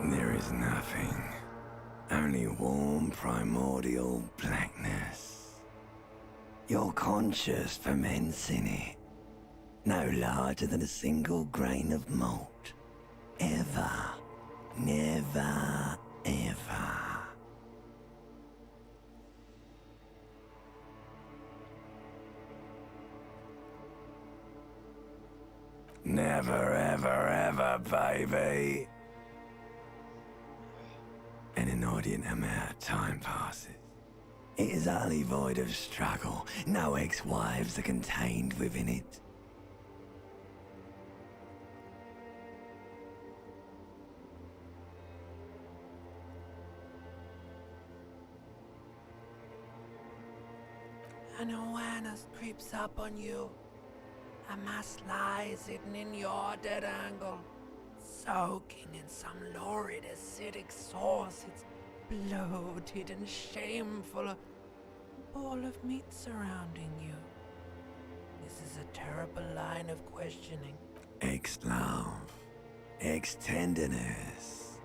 There is nothing. Only warm primordial blackness. You're conscious fermenting it. No larger than a single grain of malt. Ever. Never, ever. Never, ever, ever, baby. An inordinate amount of time passes. It is utterly void of struggle. No ex-wives are contained within it. An awareness creeps up on you. A mass lies hidden in your dead angle, soaking in some lurid acidic sauce. It's bloated and shameful, a ball of meat surrounding you. This is a terrible line of questioning. Ex-love, ex-tenderness.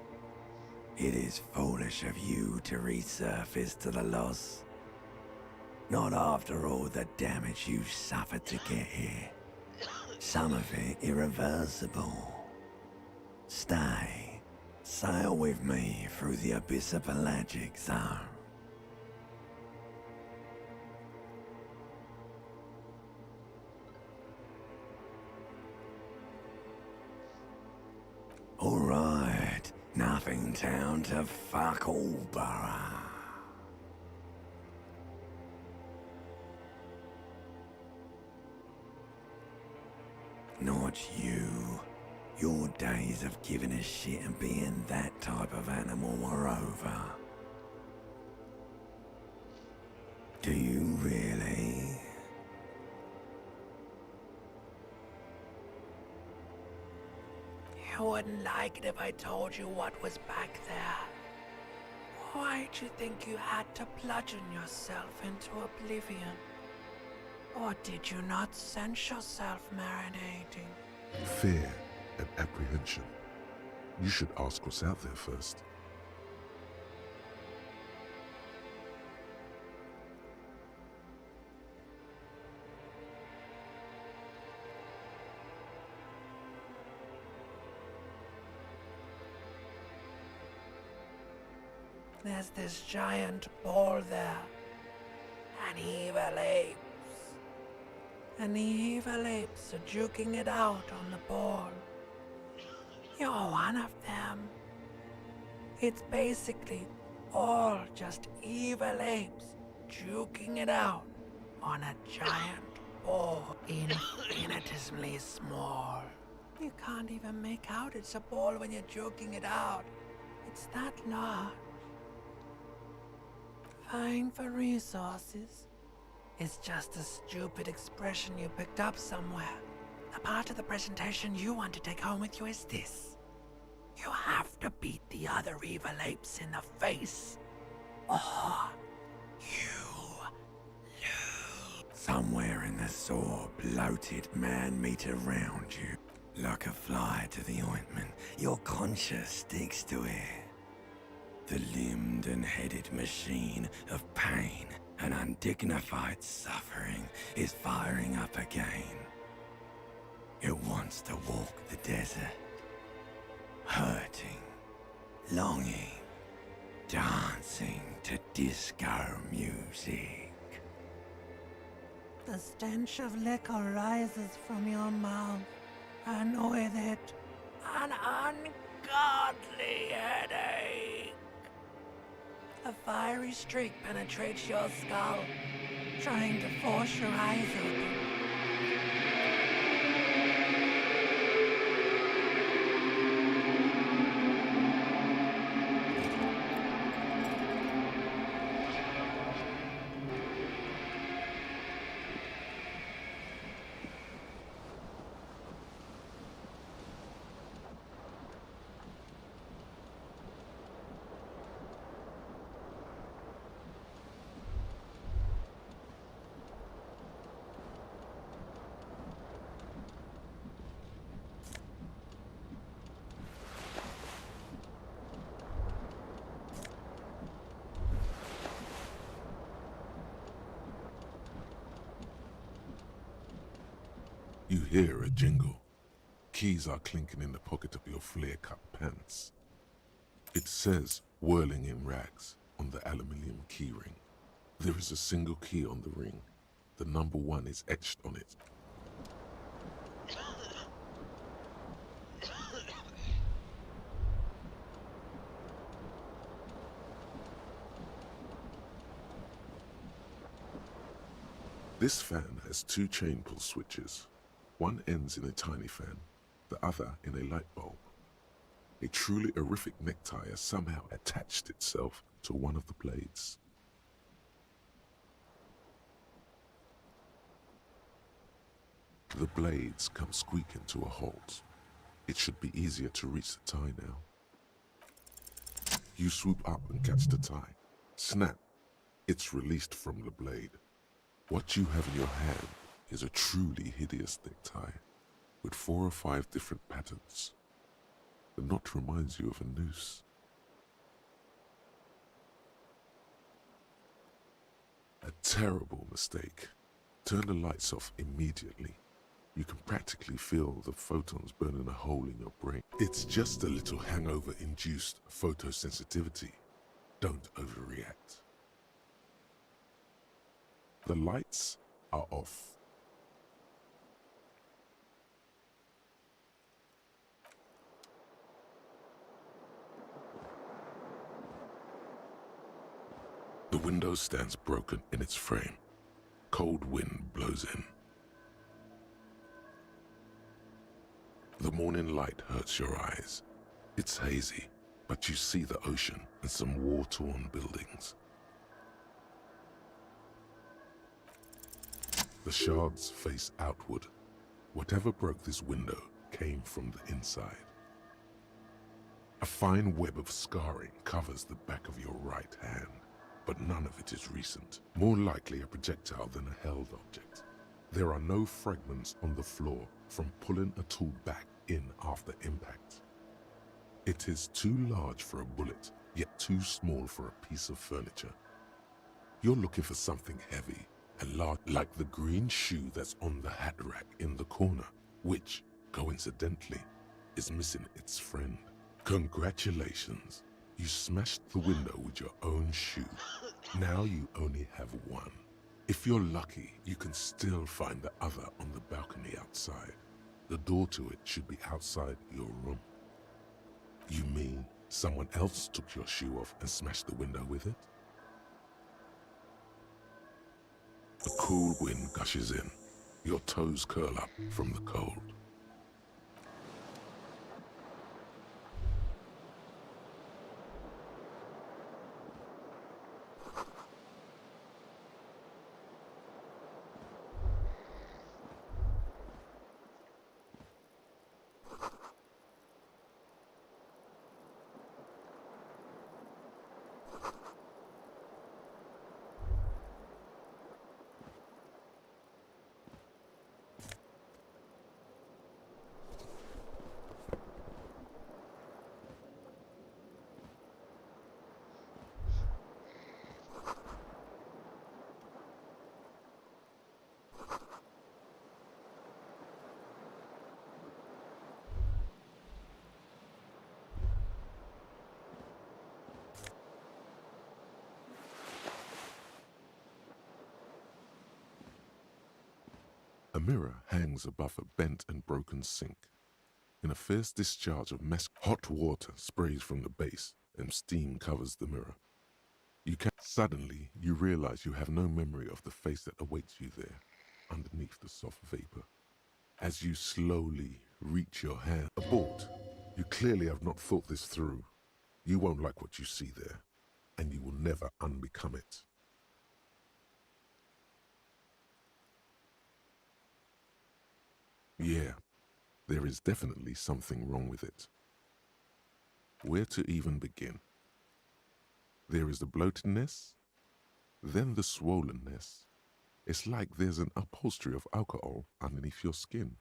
It is foolish of you to resurface to the loss. Not after all the damage you've suffered to get here. Some of it irreversible. Stay. Sail with me through the abyssopelagic zone. Alright, nothing down to fuck all, borough. Not you. Your days of giving a shit and being that type of animal are over. Do you really? You wouldn't like it if I told you what was back there. Why'd you think you had to bludgeon yourself into oblivion? Or did you not sense yourself marinating? Fear and apprehension. You should ask what's out there first. There's this giant ball there. An evil ape. And the evil apes are juking it out on the ball. You're one of them. It's basically all just evil apes juking it out on a giant ball, infinitesimally small. You can't even make out it's a ball when you're joking it out. It's that large. Vying for resources. It's just a stupid expression you picked up somewhere. The part of the presentation you want to take home with you is this. You have to beat the other evil apes in the face, or you lose. Somewhere in the sore, bloated man-meat around you, like a fly to the ointment, your conscience sticks to it. The limbed and headed machine of pain and undignified suffering is firing up again. It wants to walk the desert, hurting, longing, dancing to disco music. The stench of liquor rises from your mouth, and with it, an ungodly headache. A fiery streak penetrates your skull, trying to force your eyes open. You hear a jingle. Keys are clinking in the pocket of your flare-cut pants. It says, whirling in rags, on the aluminium keyring. There is a single key on the ring. The number 1 is etched on it. This fan has 2 chain pull switches. One ends in a tiny fan, the other in a light bulb. A truly horrific necktie has somehow attached itself to one of the blades. The blades come squeaking to a halt. It should be easier to reach the tie now. You swoop up and catch the tie. Snap! It's released from the blade. What you have in your hand is a truly hideous necktie, with 4 or 5 different patterns. The knot reminds you of a noose. A terrible mistake. Turn the lights off immediately. You can practically feel the photons burning a hole in your brain. It's just a little hangover-induced photosensitivity. Don't overreact. The lights are off. The window stands broken in its frame. Cold wind blows in. The morning light hurts your eyes. It's hazy, but you see the ocean and some war-torn buildings. The shards face outward. Whatever broke this window came from the inside. A fine web of scarring covers the back of your right hand, but none of it is recent. More likely a projectile than a held object. There are no fragments on the floor from pulling a tool back in after impact. It is too large for a bullet, yet too small for a piece of furniture. You're looking for something heavy and large, like the green shoe that's on the hat rack in the corner, which, coincidentally, is missing its friend. Congratulations, you smashed the window with your own shoe. Now you only have one. If you're lucky, you can still find the other on the balcony outside. The door to it should be outside your room. You mean someone else took your shoe off and smashed the window with it? A cool wind gushes in. Your toes curl up from the cold. A mirror hangs above a bent and broken sink. In a fierce discharge of hot water sprays from the base and steam covers the mirror. Suddenly, you realize you have no memory of the face that awaits you there, underneath the soft vapor. As you slowly reach your hand, abort. You clearly have not thought this through. You won't like what you see there, and you will never unbecome it. Yeah, there is definitely something wrong with it. Where to even begin? There is the bloatedness, then the swollenness. It's like there's an upholstery of alcohol underneath your skin.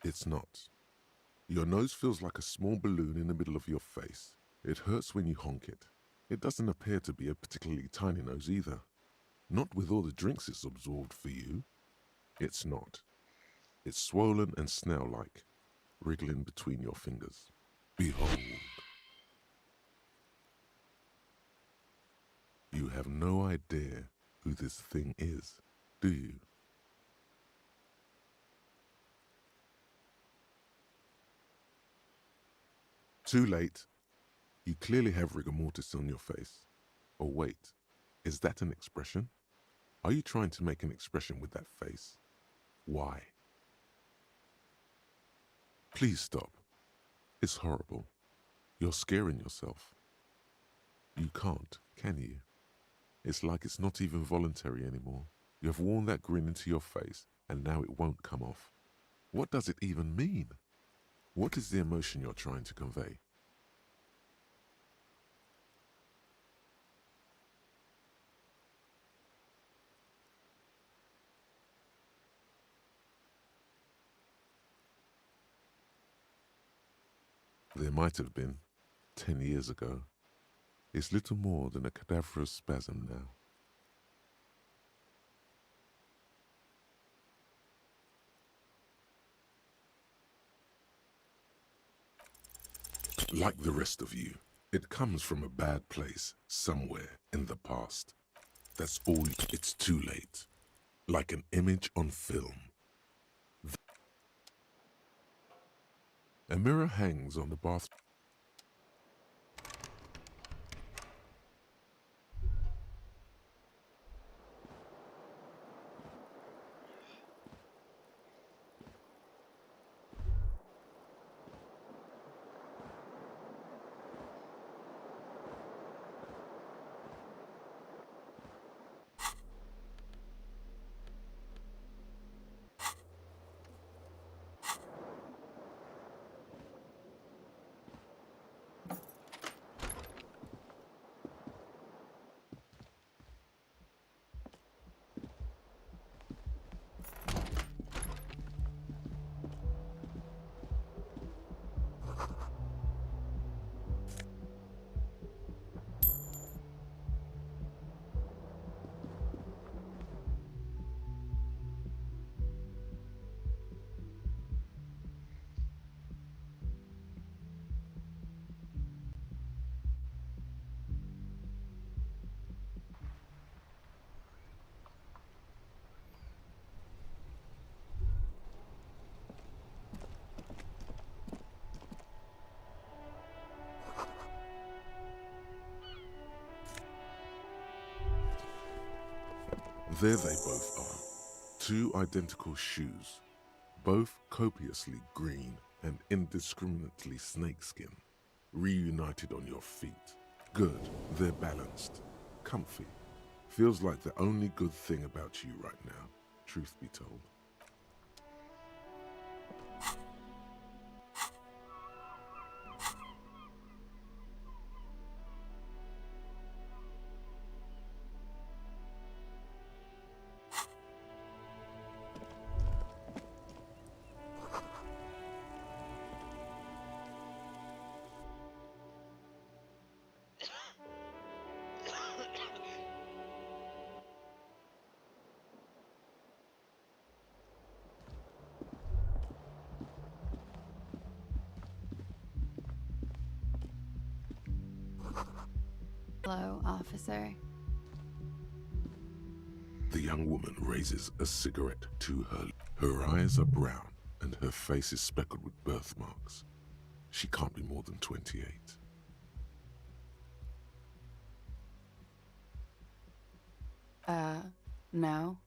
It's not. Your nose feels like a small balloon in the middle of your face. It hurts when you honk it. It doesn't appear to be a particularly tiny nose either. Not with all the drinks it's absorbed for you. It's not. It's swollen and snail-like, wriggling between your fingers. Behold. You have no idea who this thing is, do you? Too late. You clearly have rigor mortis on your face. Oh wait, is that an expression? Are you trying to make an expression with that face? Why? Please stop. It's horrible. You're scaring yourself. You can't, can you? It's like it's not even voluntary anymore. You have worn that grin into your face, and now it won't come off. What does it even mean? What is the emotion you're trying to convey? There might have been, 10 years ago. It's little more than a cadaverous spasm now. Like the rest of you, it comes from a bad place somewhere in the past. That's all. It's too late. Like an image on film. A mirror hangs on the bath. There they both are. Two identical shoes, both copiously green and indiscriminately snakeskin, reunited on your feet. Good, they're balanced, comfy. Feels like the only good thing about you right now, truth be told. Hello, officer. The young woman raises a cigarette to her. Her eyes are brown and her face is speckled with birthmarks. She can't be more than 28. No.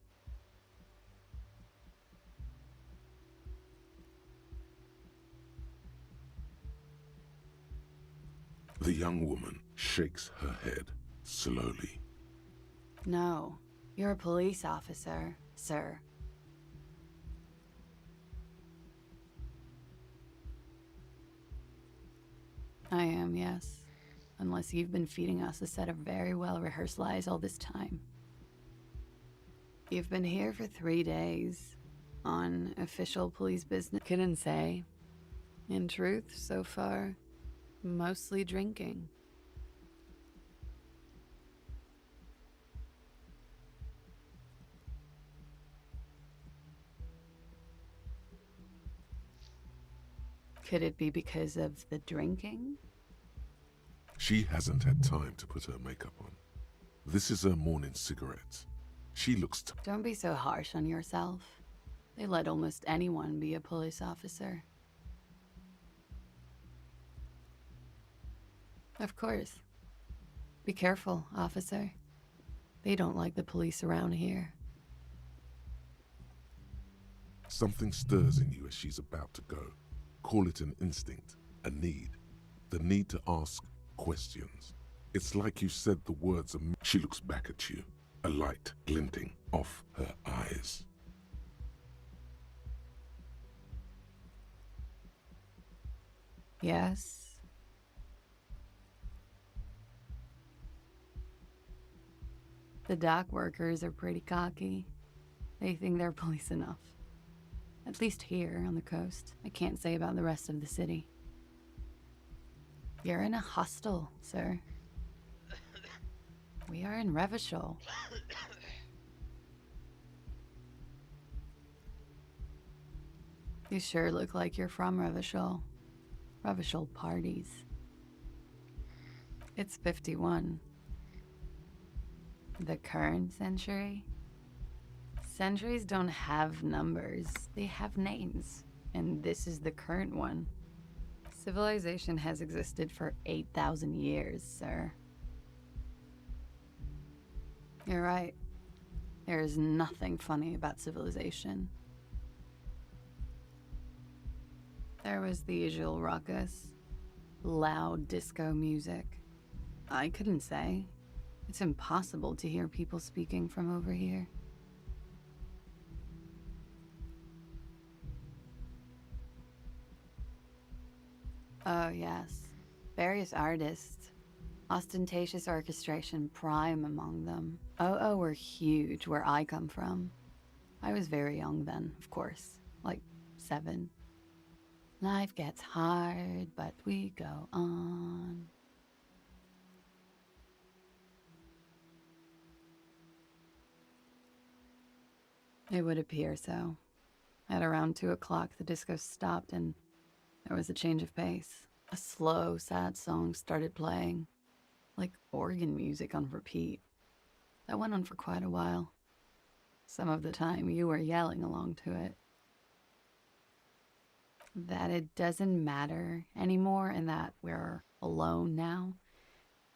The young woman shakes her head slowly. No. You're a police officer, sir. I am, yes. Unless you've been feeding us a set of very well-rehearsed lies all this time. You've been here for 3 days. On official police business. Couldn't say. In truth, so far, mostly drinking. Could it be because of the drinking? She hasn't had time to put her makeup on. This is her morning cigarette. She looks Don't be so harsh on yourself. They let almost anyone be a police officer. Of course. Be careful, officer. They don't like the police around here. Something stirs in you as she's about to go. Call it an instinct, a need. The need to ask questions. It's like you said the words. She looks back at you, a light glinting off her eyes. Yes. The dock workers are pretty cocky. They think they're police enough. At least here on the coast. I can't say about the rest of the city. You're in a hostel, sir. We are in Revachol. You sure look like you're from Revachol. Revachol parties. It's 51. The current century? Centuries don't have numbers, they have names. And this is the current one. Civilization has existed for 8,000 years, sir. You're right. There is nothing funny about civilization. There was the usual ruckus. Loud disco music. I couldn't say. It's impossible to hear people speaking from over here. Oh, yes. Various artists. Ostentatious orchestration prime among them. Oh, were huge where I come from. I was very young then, of course. Like 7. Life gets hard, but we go on. It would appear so. At around 2 o'clock, the disco stopped and there was a change of pace. A slow, sad song started playing, like organ music on repeat. That went on for quite a while. Some of the time, you were yelling along to it. That it doesn't matter anymore and that we're alone now,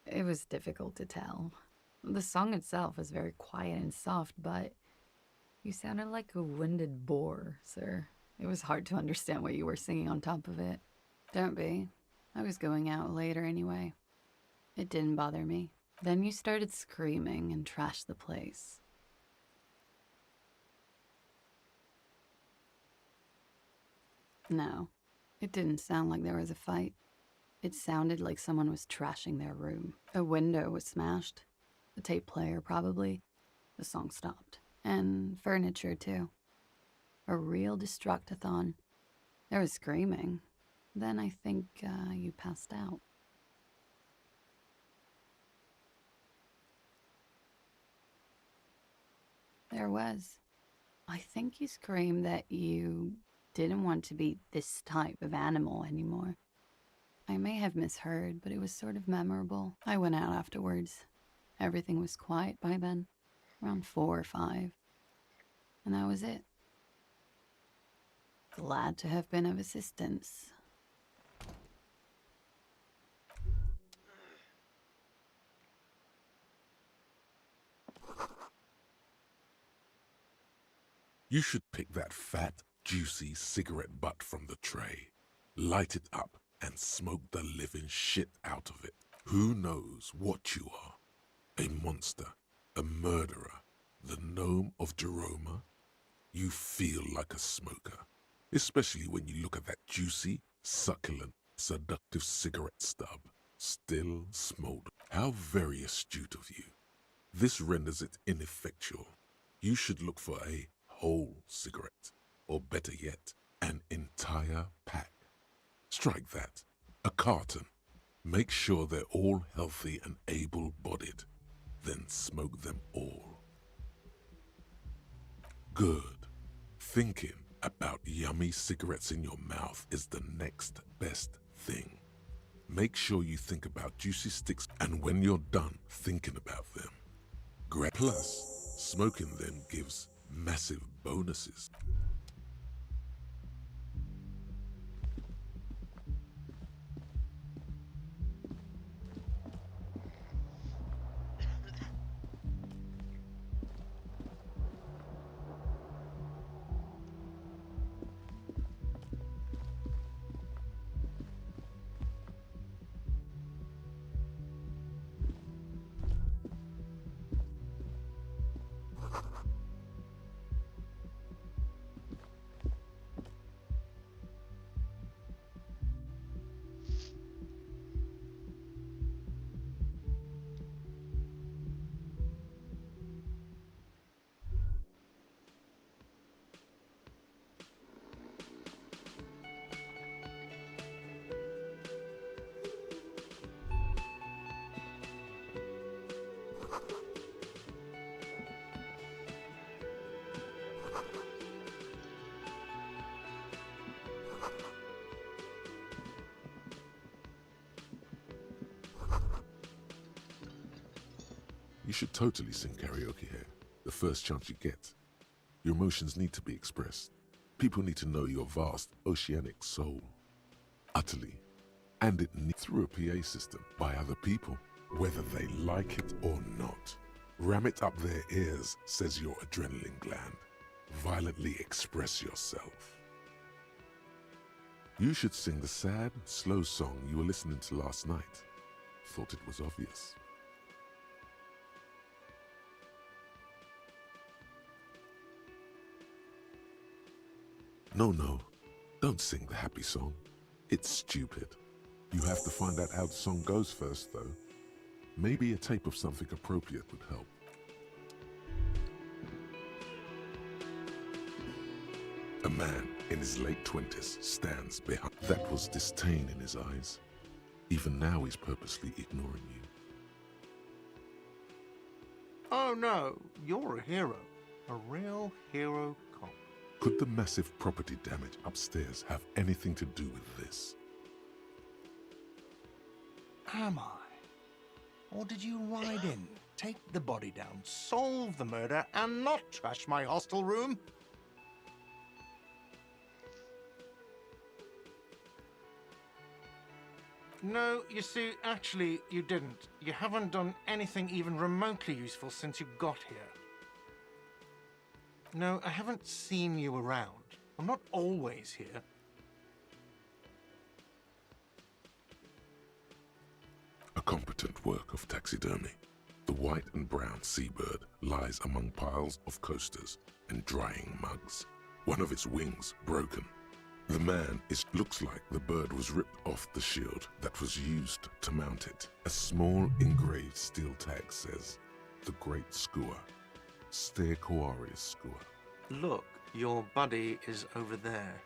it was difficult to tell. The song itself was very quiet and soft, but you sounded like a winded boar, sir. It was hard to understand what you were singing on top of it. Don't be. I was going out later anyway. It didn't bother me. Then you started screaming and trashed the place. No, it didn't sound like there was a fight. It sounded like someone was trashing their room. A window was smashed. The tape player, probably. The song stopped. And furniture, too. A real destructathon. There was screaming. Then I think you passed out. There was. I think you screamed that you didn't want to be this type of animal anymore. I may have misheard, but it was sort of memorable. I went out afterwards. Everything was quiet by then, around 4 or 5. And that was it. Glad to have been of assistance. You should pick that fat, juicy cigarette butt from the tray, light it up, and smoke the living shit out of it. Who knows what you are? A monster, a murderer, the gnome of Jeroma? You feel like a smoker, especially when you look at that juicy, succulent, seductive cigarette stub, still smoldering. How very astute of you. This renders it ineffectual. You should look for a whole cigarette, or better yet, an entire pack. Strike that. A carton. Make sure they're all healthy and able-bodied. Then smoke them all. Good. Thinking about yummy cigarettes in your mouth is the next best thing. Make sure you think about juicy sticks, and when you're done thinking about them, plus, smoking them gives massive bonuses. You should totally sing karaoke here, the first chance you get. Your emotions need to be expressed. People need to know your vast, oceanic soul. Utterly. And it needs through a PA system by other people, whether they like it or not. Ram it up their ears, says your adrenaline gland. Violently express yourself. You should sing the sad, slow song you were listening to last night. Thought it was obvious. No, don't sing the happy song. It's stupid. You have to find out how the song goes first, though. Maybe a tape of something appropriate would help. A man in his late 20s stands behind. That was disdain in his eyes. Even now he's purposely ignoring you. Oh no, you're a hero. A real hero cop. Could the massive property damage upstairs have anything to do with this? Am I? Or did you ride in, take the body down, solve the murder, and not trash my hostel room? No, you see, actually, you didn't. You haven't done anything even remotely useful since you got here. No, I haven't seen you around. I'm not always here. A competent work of taxidermy. The white and brown seabird lies among piles of coasters and drying mugs. One of its wings broken. The man looks like the bird was ripped off the shield that was used to mount it. A small engraved steel tag says, "The Great Skua, Ste Koaris Skua." Look, your buddy is over there.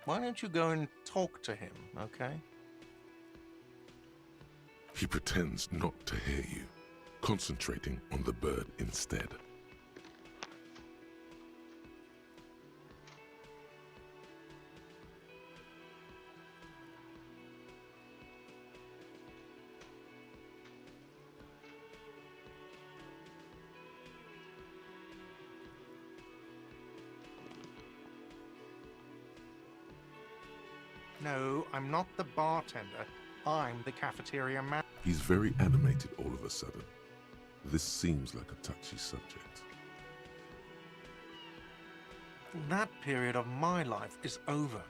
Why don't you go and talk to him, okay? He pretends not to hear you, concentrating on the bird instead. No, I'm not the bartender. I'm the cafeteria man. He's very animated all of a sudden. This seems like a touchy subject. That period of my life is over.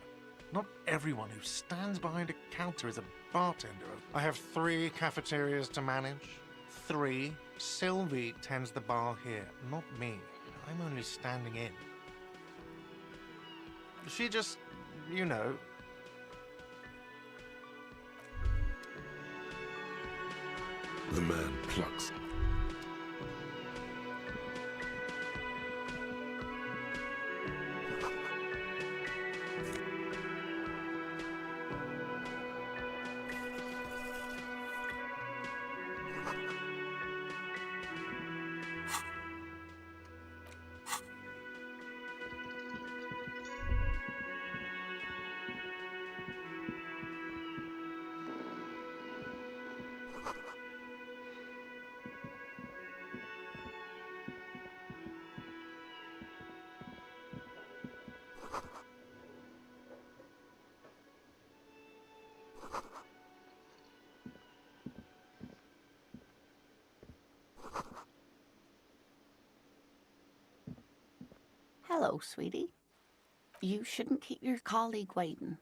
Not everyone who stands behind a counter is a bartender. I have 3 cafeterias to manage. 3. Sylvie tends the bar here, not me. I'm only standing in. She just, you know... The man plucks. Hello, sweetie. You shouldn't keep your colleague waiting.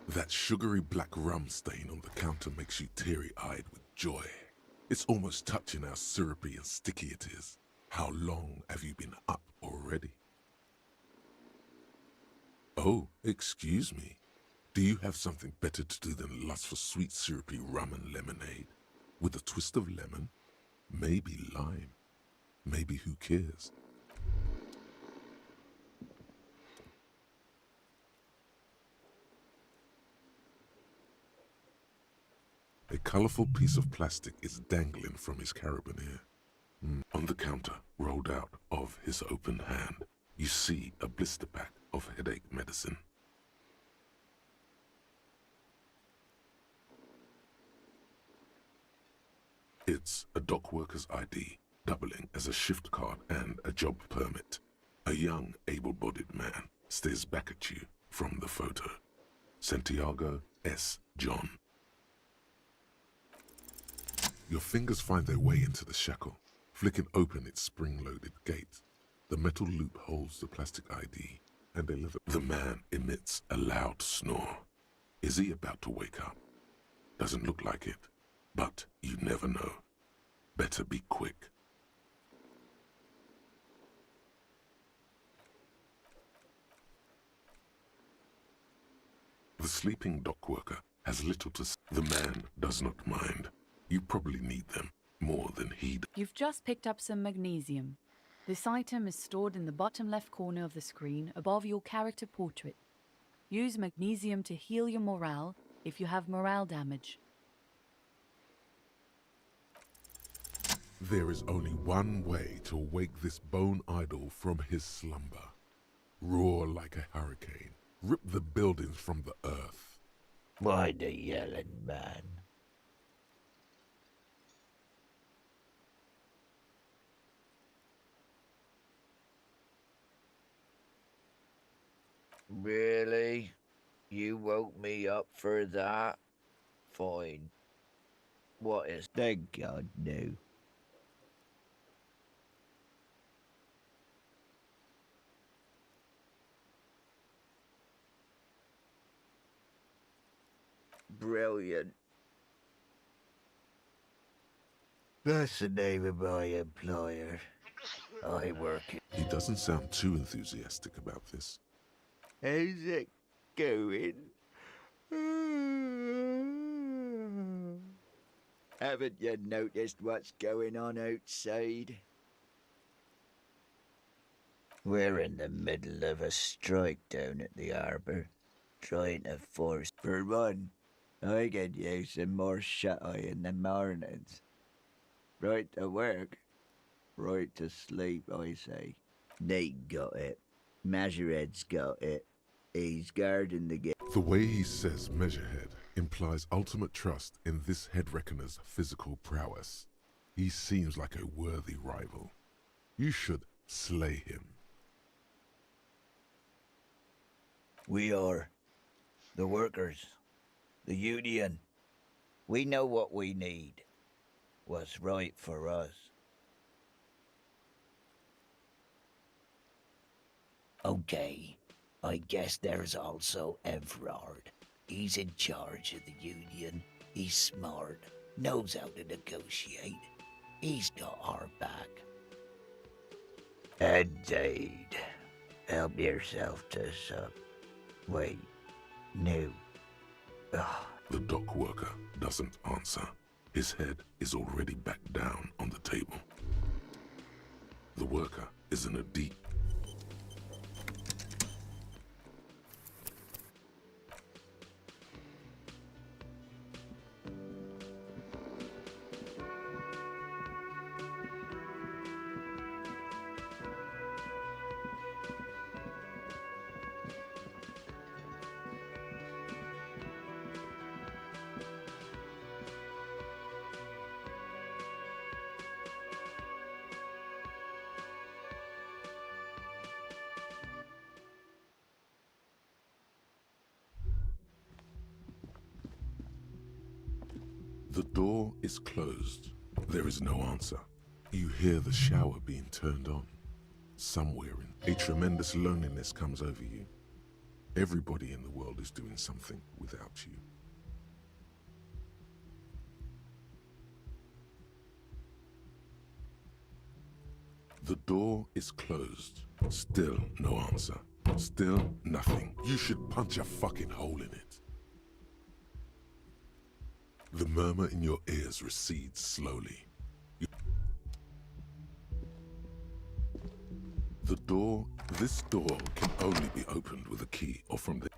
That sugary black rum stain on the counter makes you teary-eyed with joy. It's almost touching how syrupy and sticky it is. How long have you been up already? Oh, excuse me. Do you have something better to do than lust for sweet syrupy rum and lemonade? With a twist of lemon? Maybe lime. Maybe who cares? A colorful piece of plastic is dangling from his carabiner. On the counter, rolled out of his open hand, you see a blister pack of headache medicine. It's a dock worker's ID, doubling as a shift card and a job permit. A young, able-bodied man stares back at you from the photo. Santiago S. John. Your fingers find their way into the shackle, flicking open its spring-loaded gate. The metal loop holds the plastic ID, and the man emits a loud snore. Is he about to wake up? Doesn't look like it, but you never know. Better be quick. The sleeping dock worker has little to say. The man does not mind. You probably need them more than he does. You've just picked up some magnesium. This item is stored in the bottom left corner of the screen above your character portrait. Use magnesium to heal your morale if you have morale damage. There is only one way to wake this bone idol from his slumber. Roar like a hurricane. Rip the buildings from the earth. Why the yelling man? Really? You woke me up for that? Fine. What is... Thank God, no. Brilliant. That's the name of my employer. I work it. He doesn't sound too enthusiastic about this. How's it going? Haven't you noticed what's going on outside? We're in the middle of a strike down at the harbour, trying to force... For one, I get you some more shut-eye in the mornings. Right to work, right to sleep, I say. Nate got it. Measurehead's got it. He's guarding the gate. The way he says Measurehead implies ultimate trust in this head reckoner's physical prowess. He seems like a worthy rival. You should slay him. We are the workers, the union. We know what we need, what's right for us. Okay, I guess there's also Everard. He's in charge of the union. He's smart, knows how to negotiate. He's got our back. Indeed. Help yourself to some. Wait, no. Ugh. The dock worker doesn't answer. His head is already back down on the table. The worker is in a deep... The door is closed. There is no answer. You hear the shower being turned on. Somewhere in a tremendous loneliness comes over you. Everybody in the world is doing something without you. The door is closed. Still no answer. Still nothing. You should punch a fucking hole in it. The murmur in your ears recedes slowly. This door can only be opened with a key or from the...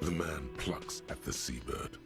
The man plucks at the seabird.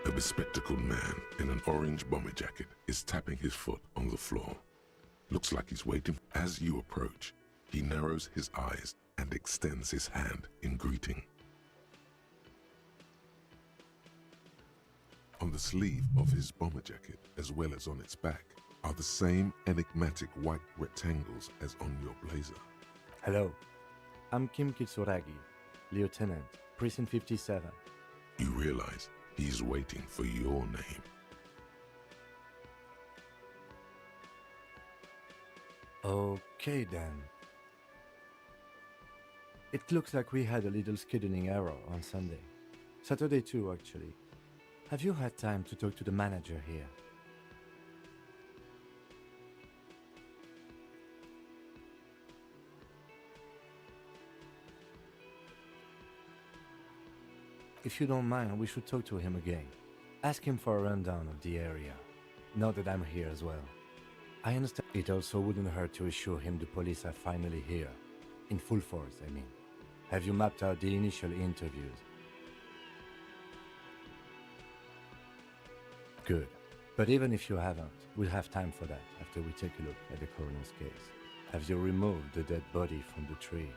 A bespectacled man in an orange bomber jacket is tapping his foot on the floor. Looks like he's waiting. As you approach, he narrows his eyes and extends his hand in greeting. On the sleeve of his bomber jacket, as well as on its back, are the same enigmatic white rectangles as on your blazer. Hello, I'm Kim Kitsuragi, Lieutenant, Precinct 57. You realize he's waiting for your name. Okay then. It looks like we had a little scheduling error on Sunday. Saturday too, actually. Have you had time to talk to the manager here? If you don't mind, we should talk to him again. Ask him for a rundown of the area. Now that I'm here as well. I understand it also wouldn't hurt to assure him the police are finally here. In full force, I mean. Have you mapped out the initial interviews? Good. But even if you haven't, we'll have time for that after we take a look at the coroner's case. Have you removed the dead body from the tree?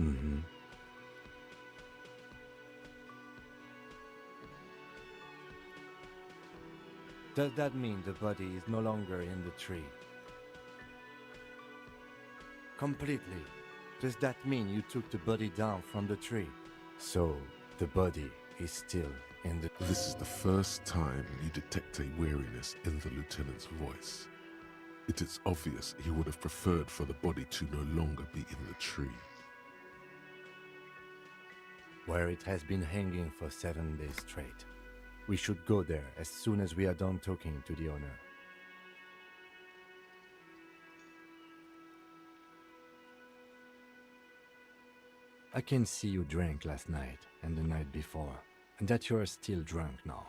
Mm-hmm. Does that mean the body is no longer in the tree? Completely. Does that mean you took the body down from the tree? So, the body is still in the... This is the first time you detect a weariness in the lieutenant's voice. It is obvious he would have preferred for the body to no longer be in the tree. Where it has been hanging for 7 days straight. We should go there as soon as we are done talking to the owner. I can see you drank last night and the night before, and that you are still drunk now.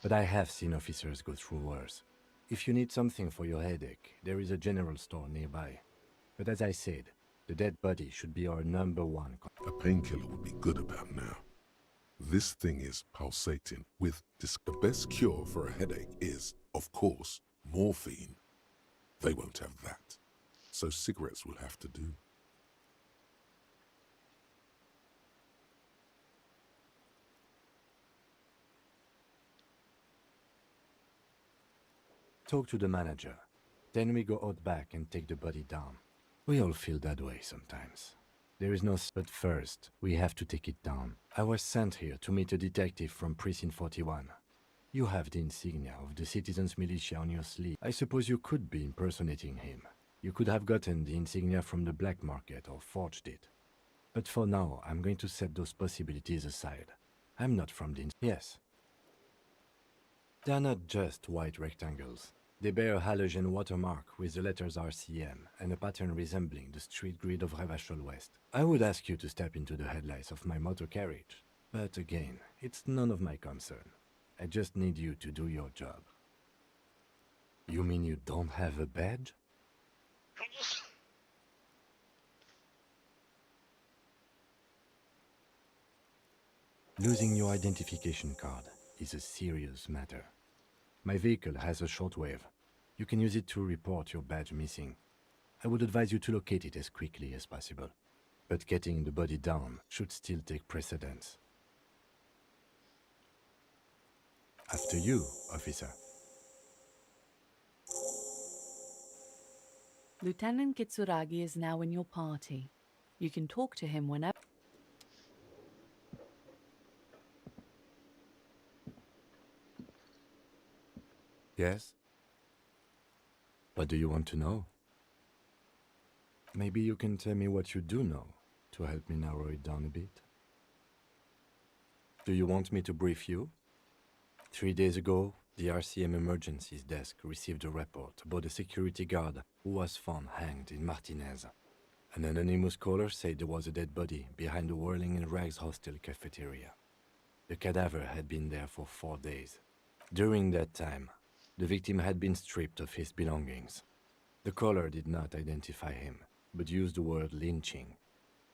But I have seen officers go through worse. If you need something for your headache, there is a general store nearby. But as I said, the dead body should be our #1. A painkiller would be good about now. This thing is pulsating with the best cure for a headache is, of course, morphine. They won't have that. So cigarettes will have to do. Talk to the manager. Then we go out back and take the body down. We all feel that way sometimes. There is no... But first, we have to take it down. I was sent here to meet a detective from Precinct 41. You have the insignia of the Citizens Militia on your sleeve. I suppose you could be impersonating him. You could have gotten the insignia from the black market or forged it. But for now, I'm going to set those possibilities aside. I'm not from the... Yes. They are not just white rectangles. They bear a halogen watermark with the letters RCM and a pattern resembling the street grid of Revachol West. I would ask you to step into the headlights of my motor carriage, but again, it's none of my concern. I just need you to do your job. You mean you don't have a badge? Losing your identification card is a serious matter. My vehicle has a shortwave. You can use it to report your badge missing. I would advise you to locate it as quickly as possible. But getting the body down should still take precedence. After you, officer. Lieutenant Kitsuragi is now in your party. You can talk to him whenever... Yes? What do you want to know? Maybe you can tell me what you do know to help me narrow it down a bit. Do you want me to brief you? 3 days ago, the RCM Emergencies Desk received a report about a security guard who was found hanged in Martinez. An anonymous caller said there was a dead body behind the Whirling in Rags hostel cafeteria. The cadaver had been there for 4 days. During that time, the victim had been stripped of his belongings. The caller did not identify him, but used the word lynching.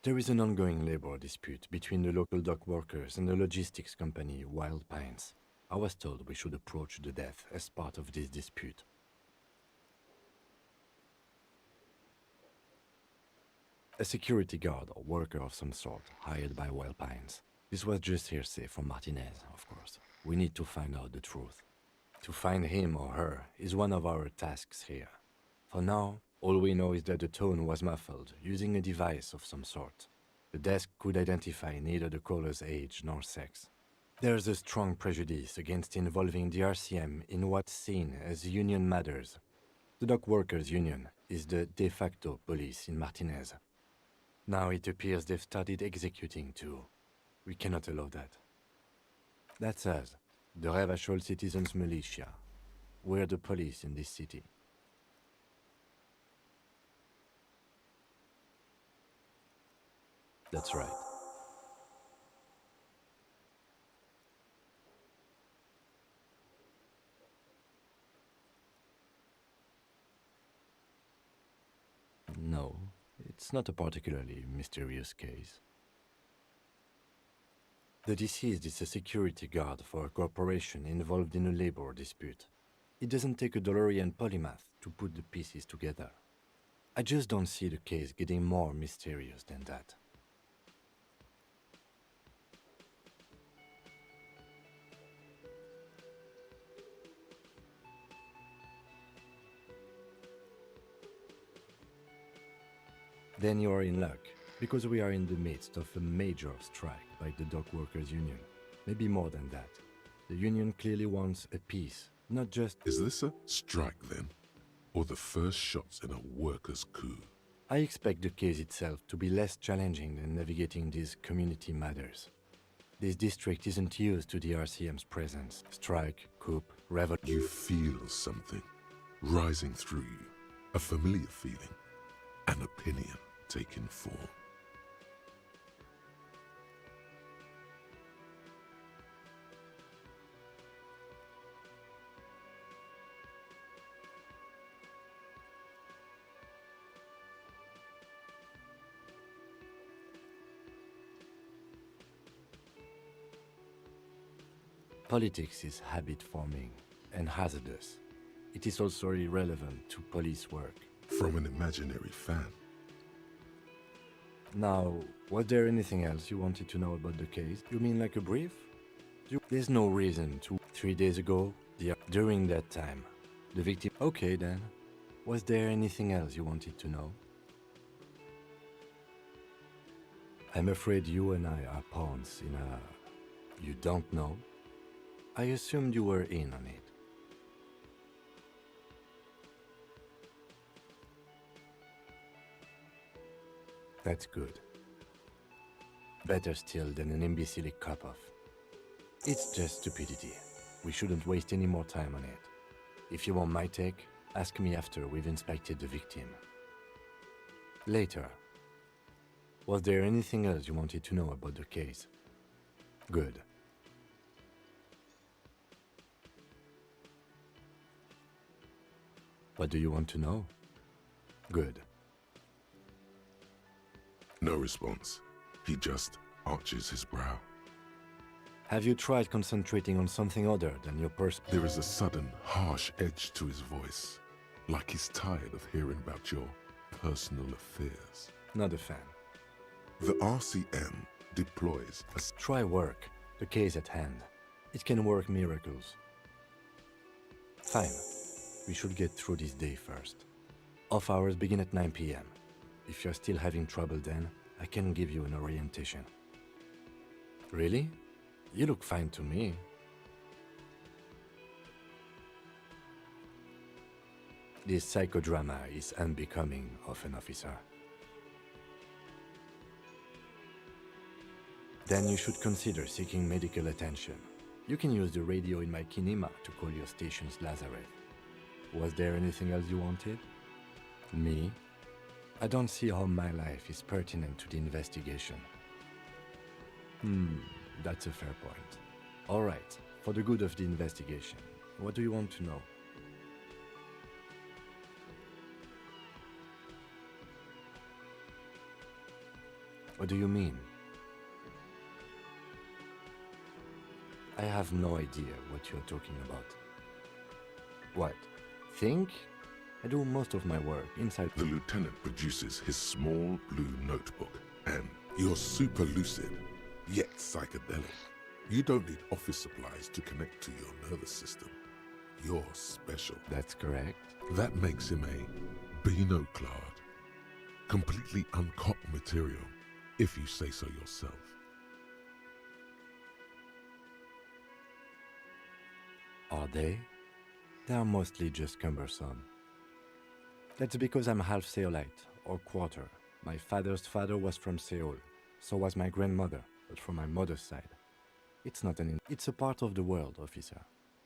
There is an ongoing labor dispute between the local dock workers and the logistics company Wild Pines. I was told we should approach the death as part of this dispute. A security guard or worker of some sort hired by Wild Pines. This was just hearsay from Martinez, of course. We need to find out the truth. To find him or her is one of our tasks here. For now, all we know is that the tone was muffled, using a device of some sort. The desk could identify neither the caller's age nor sex. There's a strong prejudice against involving the RCM in what's seen as union matters. The dock workers' union is the de facto police in Martinez. Now it appears they've started executing too. We cannot allow that. That's us. The Revachol Citizens Militia. We're the police in this city. That's right. No, it's not a particularly mysterious case. The deceased is a security guard for a corporation involved in a labor dispute. It doesn't take a DeLorean polymath to put the pieces together. I just don't see the case getting more mysterious than that. Then you are in luck, because we are in the midst of a major strike by the dock workers union. Maybe more than that. The union clearly wants a peace, not just... Is this a strike then? Or the first shots in a workers' coup? I expect the case itself to be less challenging than navigating these community matters. This district isn't used to the RCM's presence. Strike, coup, revolt... You feel something rising through you, a familiar feeling, an opinion taking form. Politics is habit-forming and hazardous. It is also irrelevant to police work. From an imaginary fan. Now, was there anything else you wanted to know about the case? You mean like a brief? There's no reason to... 3 days ago, during that time, the victim... Okay then. Was there anything else you wanted to know? I'm afraid you and I are pawns in a... You don't know? I assumed you were in on it. That's good. Better still than an imbecile cop-off. It's just stupidity. We shouldn't waste any more time on it. If you want my take, ask me after we've inspected the victim. Later. Was there anything else you wanted to know about the case? Good. What do you want to know? Good. No response. He just arches his brow. Have you tried concentrating on something other than your There is a sudden, harsh edge to his voice, like he's tired of hearing about your personal affairs. Not a fan. The RCM deploys a... Try work. The case at hand. It can work miracles. Fine. We should get through this day first. Off hours begin at 9 p.m. If you're still having trouble then, I can give you an orientation. Really? You look fine to me. This psychodrama is unbecoming of an officer. Then you should consider seeking medical attention. You can use the radio in my kinema to call your station's Lazareth. Was there anything else you wanted? Me? I don't see how my life is pertinent to the investigation. That's a fair point. All right, for the good of the investigation, what do you want to know? What do you mean? I have no idea what you're talking about. What? Think? I do most of my work inside... The lieutenant produces his small blue notebook, and you're super lucid, yet psychedelic. You don't need office supplies to connect to your nervous system. You're special. That's correct. That makes him a Beano-clad, completely uncopped material, if you say so yourself. Are they? They are mostly just cumbersome. That's because I'm half Seolite, or quarter. My father's father was from Seoul, so was my grandmother, but from my mother's side. It's not it's a part of the world, officer.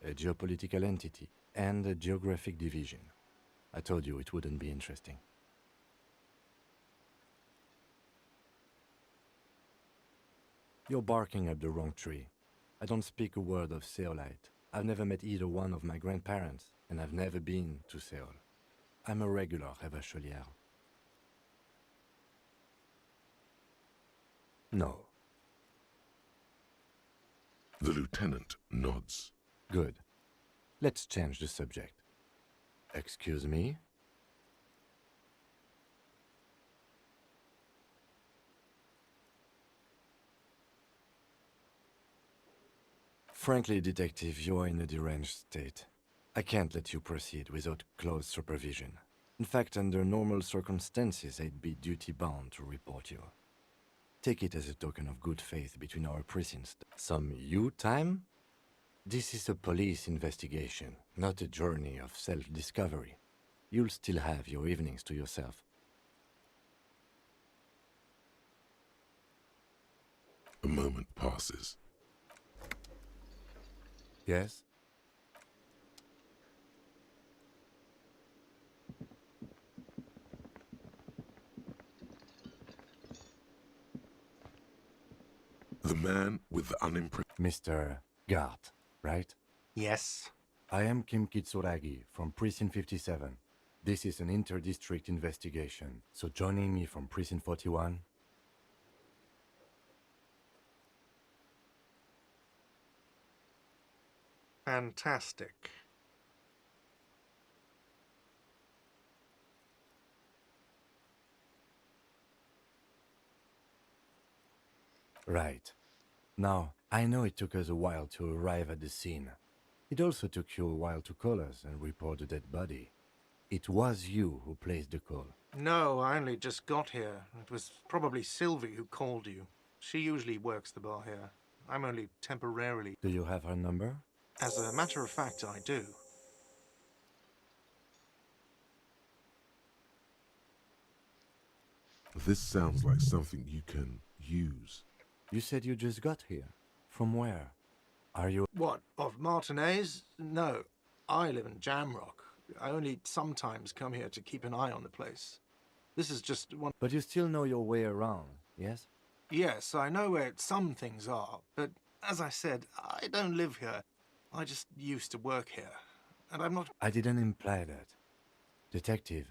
A geopolitical entity, and a geographic division. I told you it wouldn't be interesting. You're barking up the wrong tree. I don't speak a word of Seolite. I've never met either one of my grandparents, and I've never been to Seoul. I'm a regular Revacholière. No. The lieutenant nods. Good. Let's change the subject. Excuse me? Frankly, Detective, you are in a deranged state. I can't let you proceed without close supervision. In fact, under normal circumstances, I'd be duty-bound to report you. Take it as a token of good faith between our precincts. Some you time? This is a police investigation, not a journey of self-discovery. You'll still have your evenings to yourself. A moment passes. Yes? The man with the unimpressive... Mr. Gart, right? Yes. I am Kim Kitsuragi from Precinct 57. This is an inter-district investigation, so joining me from Precinct 41... Fantastic. Right. Now, I know it took us a while to arrive at the scene. It also took you a while to call us and report the dead body. It was you who placed the call. No, I only just got here. It was probably Sylvie who called you. She usually works the bar here. I'm only temporarily. Do you have her number? As a matter of fact, I do. This sounds like something you can use. You said you just got here. From where? Are you... What, of Martinez? No, I live in Jamrock. I only sometimes come here to keep an eye on the place. This is just one... But you still know your way around, yes? Yes, I know where some things are, but as I said, I don't live here. I just used to work here, and I'm not... I didn't imply that. Detective.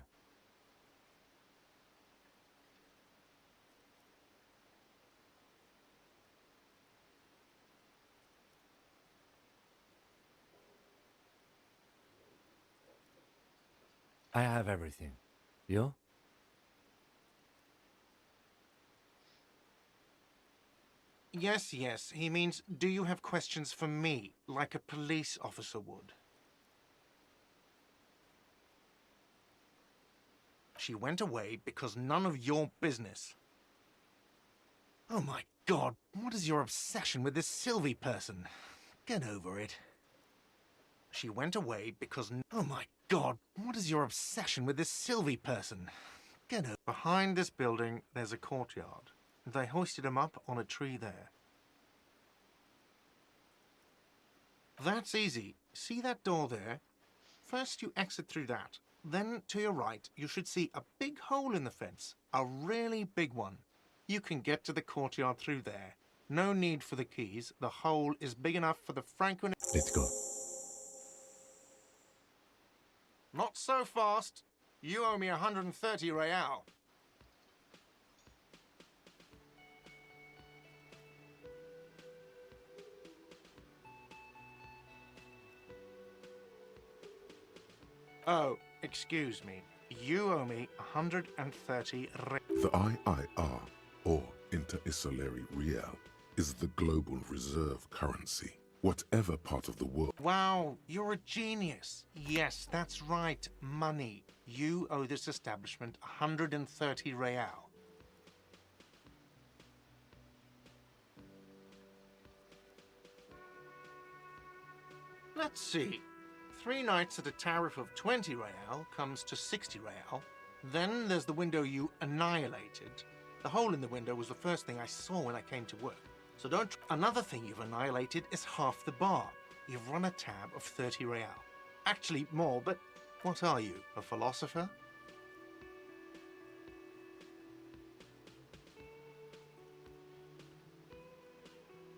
I have everything. You? Yes, yes, he means, do you have questions for me, like a police officer would? She went away because none of your business. Oh my God, what is your obsession with this Sylvie person? Get over it. She went away because... Oh my God, what is your obsession with this Sylvie person? Get over... Behind this building, there's a courtyard. They hoisted him up on a tree there. That's easy. See that door there? First you exit through that. Then, to your right, you should see a big hole in the fence. A really big one. You can get to the courtyard through there. No need for the keys. The hole is big enough for the Franco... Let's go. Not so fast. You owe me 130 real. Oh, excuse me. You owe me 130 real. The IIR, or Inter-Isolary Real, is the global reserve currency. Whatever part of the world... Wow, you're a genius. Yes, that's right. Money. You owe this establishment 130 real. Let's see. 3 nights at a tariff of 20 real comes to 60 real. Then there's the window you annihilated. The hole in the window was the first thing I saw when I came to work. So don't... Another thing you've annihilated is half the bar. You've run a tab of 30 real. Actually, more, but what are you, a philosopher?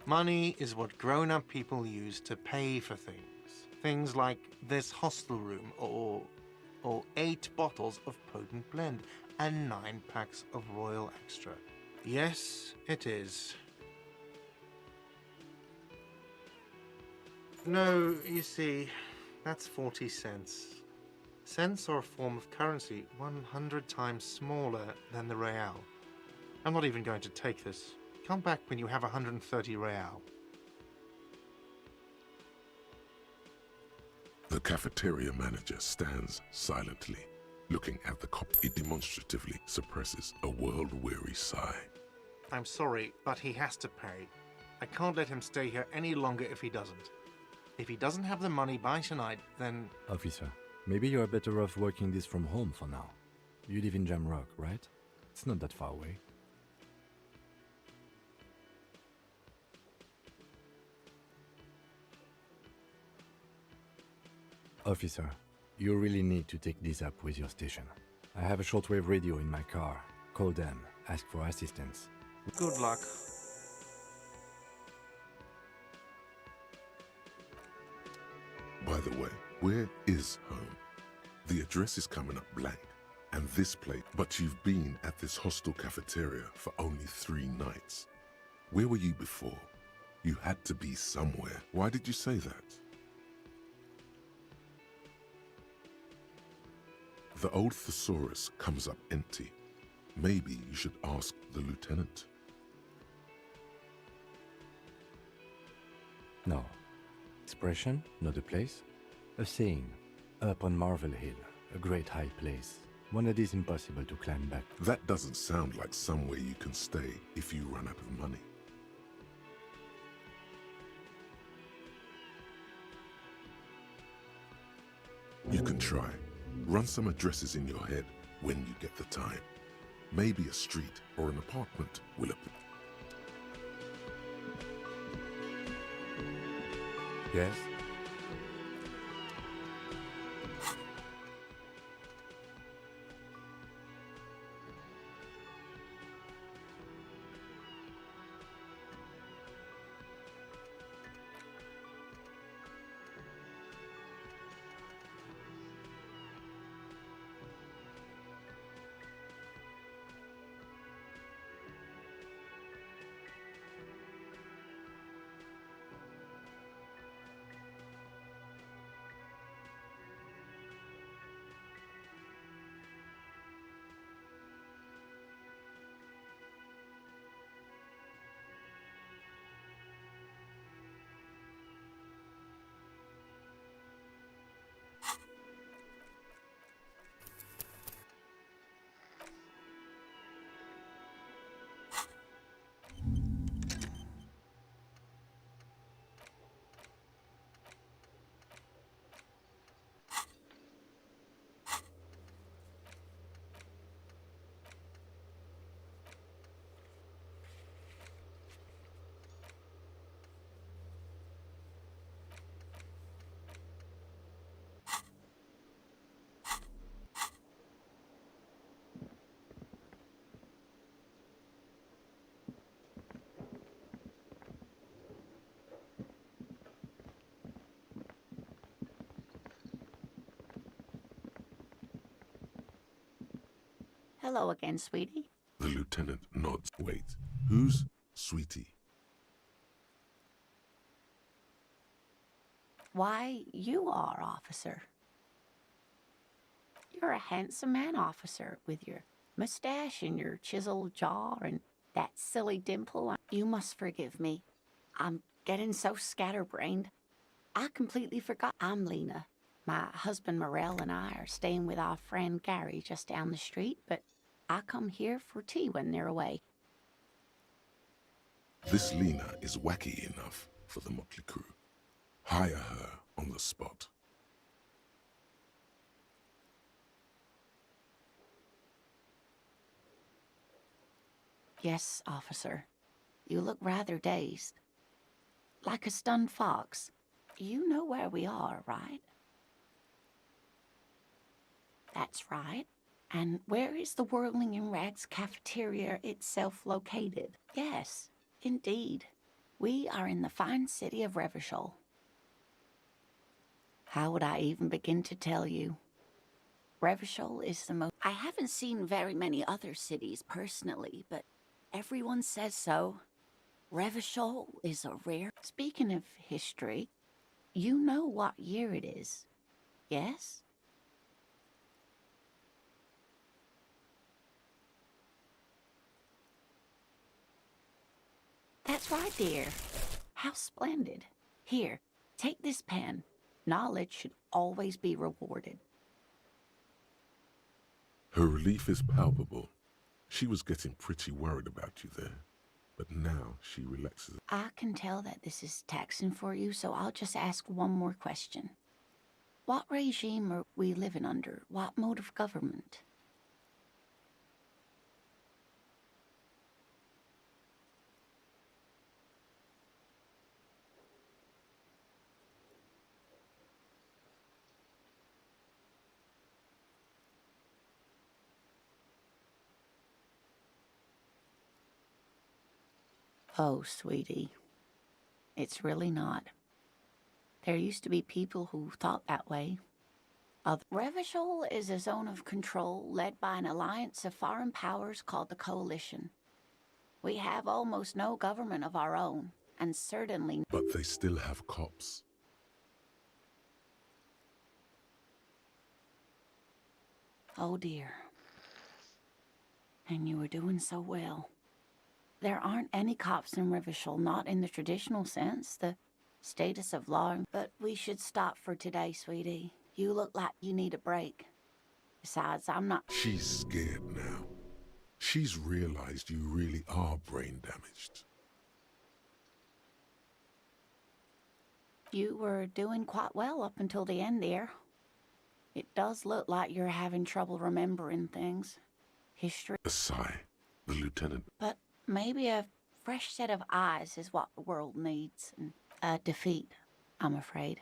Money is what grown-up people use to pay for things. Things like this hostel room, or 8 bottles of potent blend, and 9 packs of Royal Extra. Yes, it is. No, you see, that's 40 cents. Cents are a form of currency 100 times smaller than the real. I'm not even going to take this. Come back when you have 130 real. The cafeteria manager stands silently. Looking at the cop, it demonstratively suppresses a world-weary sigh. I'm sorry, but he has to pay. I can't let him stay here any longer if he doesn't. If he doesn't have the money by tonight, then... Officer, maybe you're better off working this from home for now. You live in Jamrock, right? It's not that far away. Officer, you really need to take this up with your station. I have a shortwave radio in my car. Call them, ask for assistance. Good luck. By the way, where is home? The address is coming up blank, and this place, but you've been at this hostel cafeteria for only 3 nights. Where were you before? You had to be somewhere. Why did you say that? The old thesaurus comes up empty. Maybe you should ask the lieutenant. No. Expression, not a place. A saying, up on Marvel Hill, a great high place. One that is impossible to climb back. That doesn't sound like somewhere you can stay if you run out of money. You can try. Run some addresses in your head when you get the time. Maybe a street or an apartment will appear. Yes? Hello again, sweetie. The lieutenant nods. Wait, who's Sweetie? Why, you are, officer. You're a handsome man, officer, with your mustache and your chiseled jaw and that silly dimple. You must forgive me. I'm getting so scatterbrained. I completely forgot. I'm Lena. My husband Morel and I are staying with our friend Gary just down the street, but I come here for tea when they're away. This Lena is wacky enough for the motley crew. Hire her on the spot. Yes, officer. You look rather dazed. Like a stunned fox. You know where we are, right? That's right. And where is the Whirling in Rags cafeteria itself located? Yes, indeed. We are in the fine city of Revachol. How would I even begin to tell you? Revachol is the most... I haven't seen very many other cities personally, but everyone says so. Revachol is a rare... Speaking of history, you know what year it is, yes? That's right, dear. How splendid. Here, take this pen. Knowledge should always be rewarded. Her relief is palpable. She was getting pretty worried about you there, but now she relaxes. I can tell that this is taxing for you, so I'll just ask one more question. What regime are we living under? What mode of government? Oh, sweetie, it's really not. There used to be people who thought that way. Revachol is a zone of control led by an alliance of foreign powers called the Coalition. We have almost no government of our own, and certainly... But they still have cops. Oh dear. And you were doing so well. There aren't any cops in Revachol, not in the traditional sense, the status of law. But we should stop for today, sweetie. You look like you need a break. Besides, I'm not... She's scared now. She's realized you really are brain damaged. You were doing quite well up until the end there. It does look like you're having trouble remembering things. History. A sigh. The lieutenant. But maybe a fresh set of eyes is what the world needs. And a defeat, I'm afraid.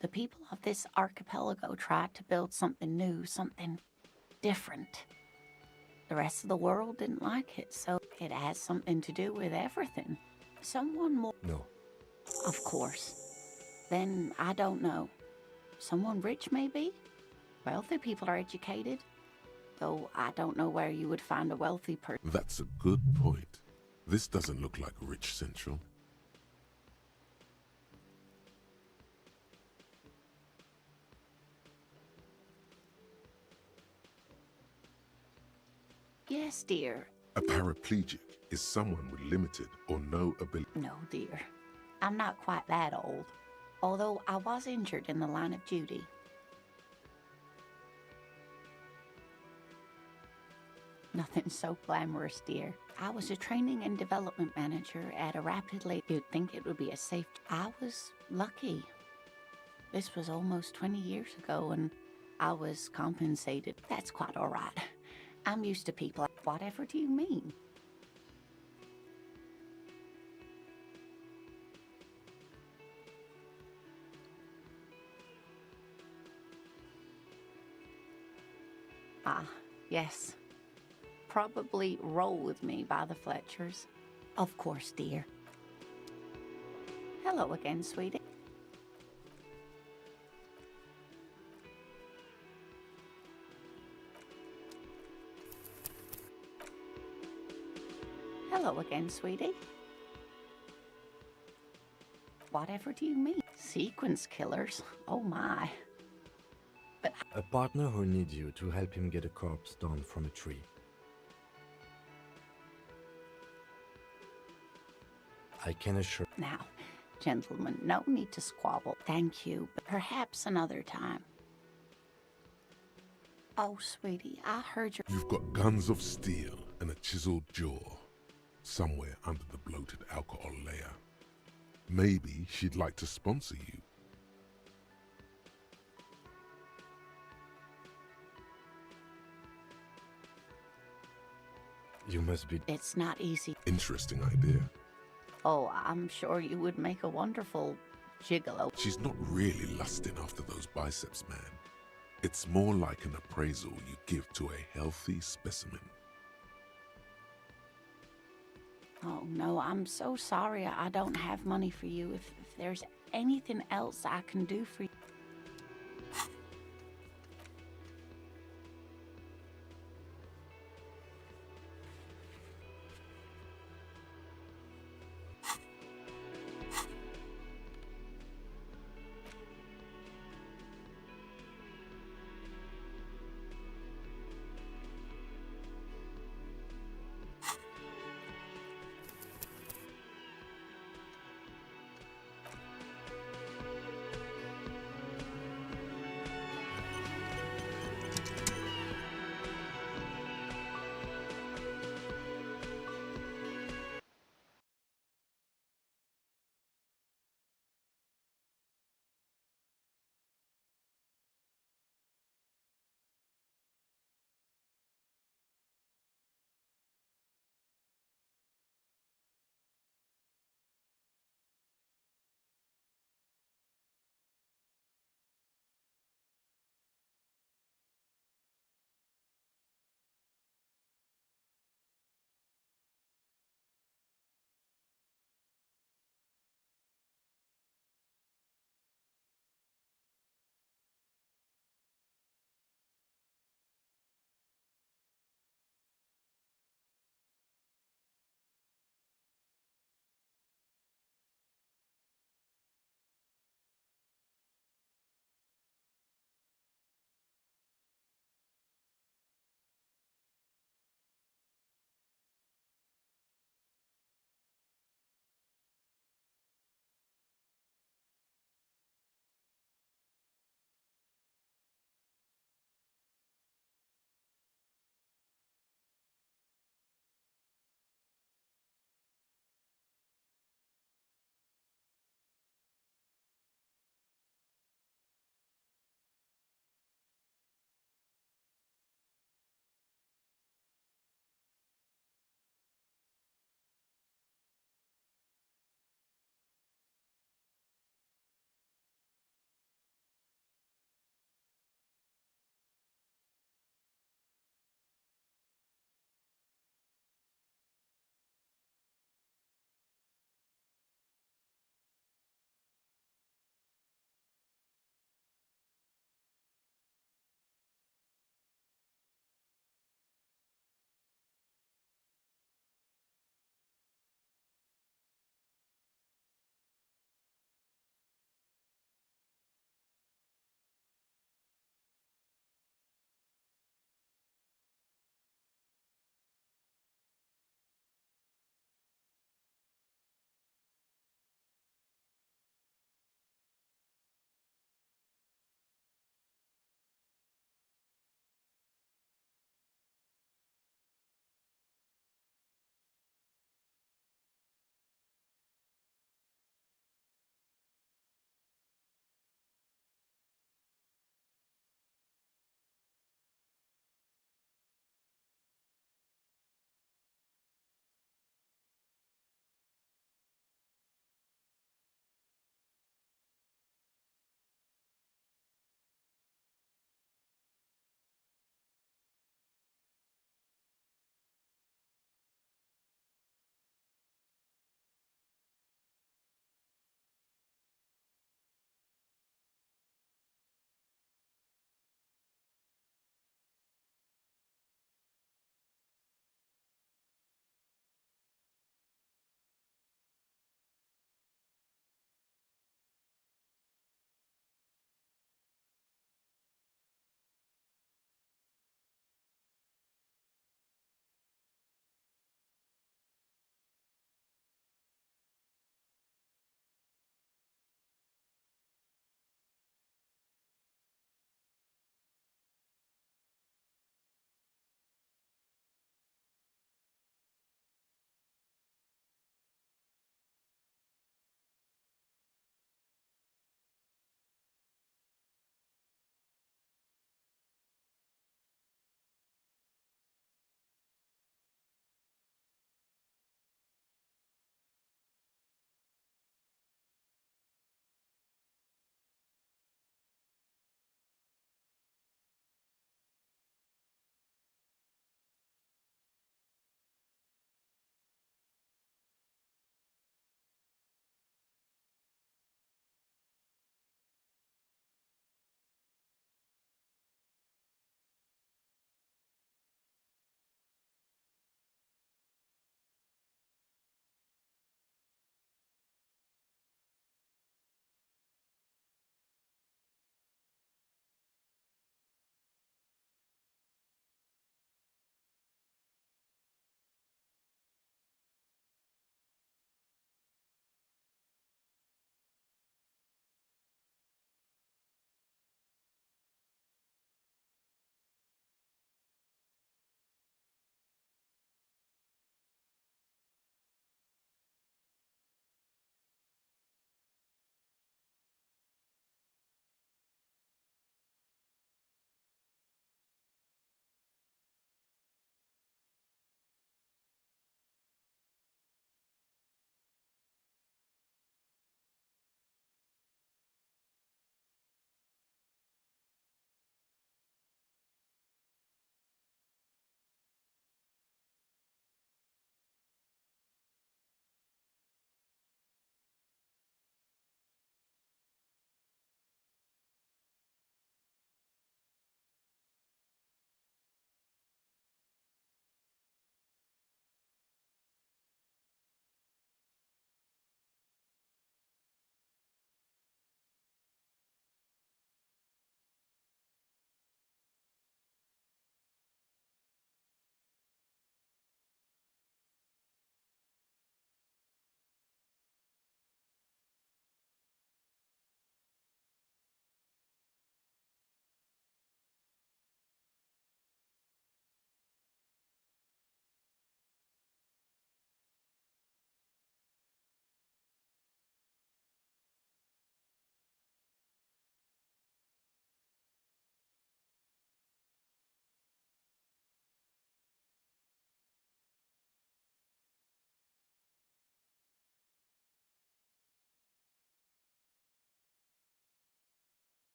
The people of this archipelago tried to build something new, something different. The rest of the world didn't like it, so it has something to do with everything. Someone more... No. Of course. Then I don't know. Someone rich, maybe? Wealthy people are educated. Though I don't know where you would find a wealthy person. That's a good point. This doesn't look like Rich Central. Yes, dear. A paraplegic is someone with limited or no ability. No, dear. I'm not quite that old. Although I was injured in the line of duty. Nothing so glamorous, dear. I was a training and development manager at a rapidly... You'd think it would be a safe... I was lucky. This was almost 20 years ago, and I was compensated. That's quite all right. I'm used to people. Whatever do you mean? Ah, yes. Probably Roll With Me by the Fletchers. Of course, dear. Hello again, sweetie. Hello again, sweetie. Whatever do you mean? Sequence killers? Oh my. But A partner who needs you to help him get a corpse down from a tree. I can assure... now, gentlemen, no need to squabble. Thank you, but perhaps another time. Oh, sweetie, I heard your... You've got guns of steel and a chiseled jaw somewhere under the bloated alcohol layer. Maybe she'd like to sponsor you. You must be... It's not easy. Interesting idea. Oh, I'm sure you would make a wonderful gigolo. She's not really lusting after those biceps, man. It's more like an appraisal you give to a healthy specimen. Oh, no, I'm so sorry I don't have money for you. If there's anything else I can do for you...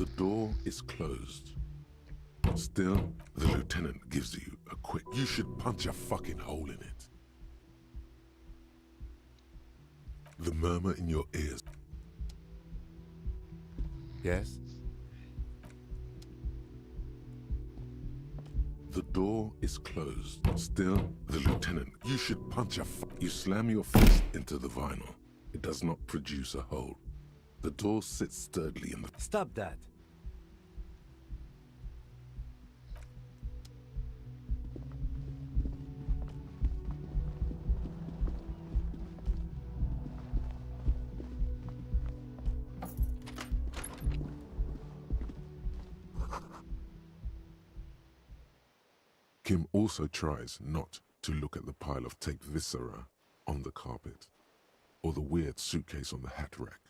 The door is closed. Still, the lieutenant gives you a quick, you should punch a fucking hole in it. The murmur in your ears. Yes? The door is closed. Still, the lieutenant, you should punch a you slam your fist into the vinyl. It does not produce a hole. The door sits sturdily in the... Stop that! Kim also tries not to look at the pile of tape viscera on the carpet, or the weird suitcase on the hat rack,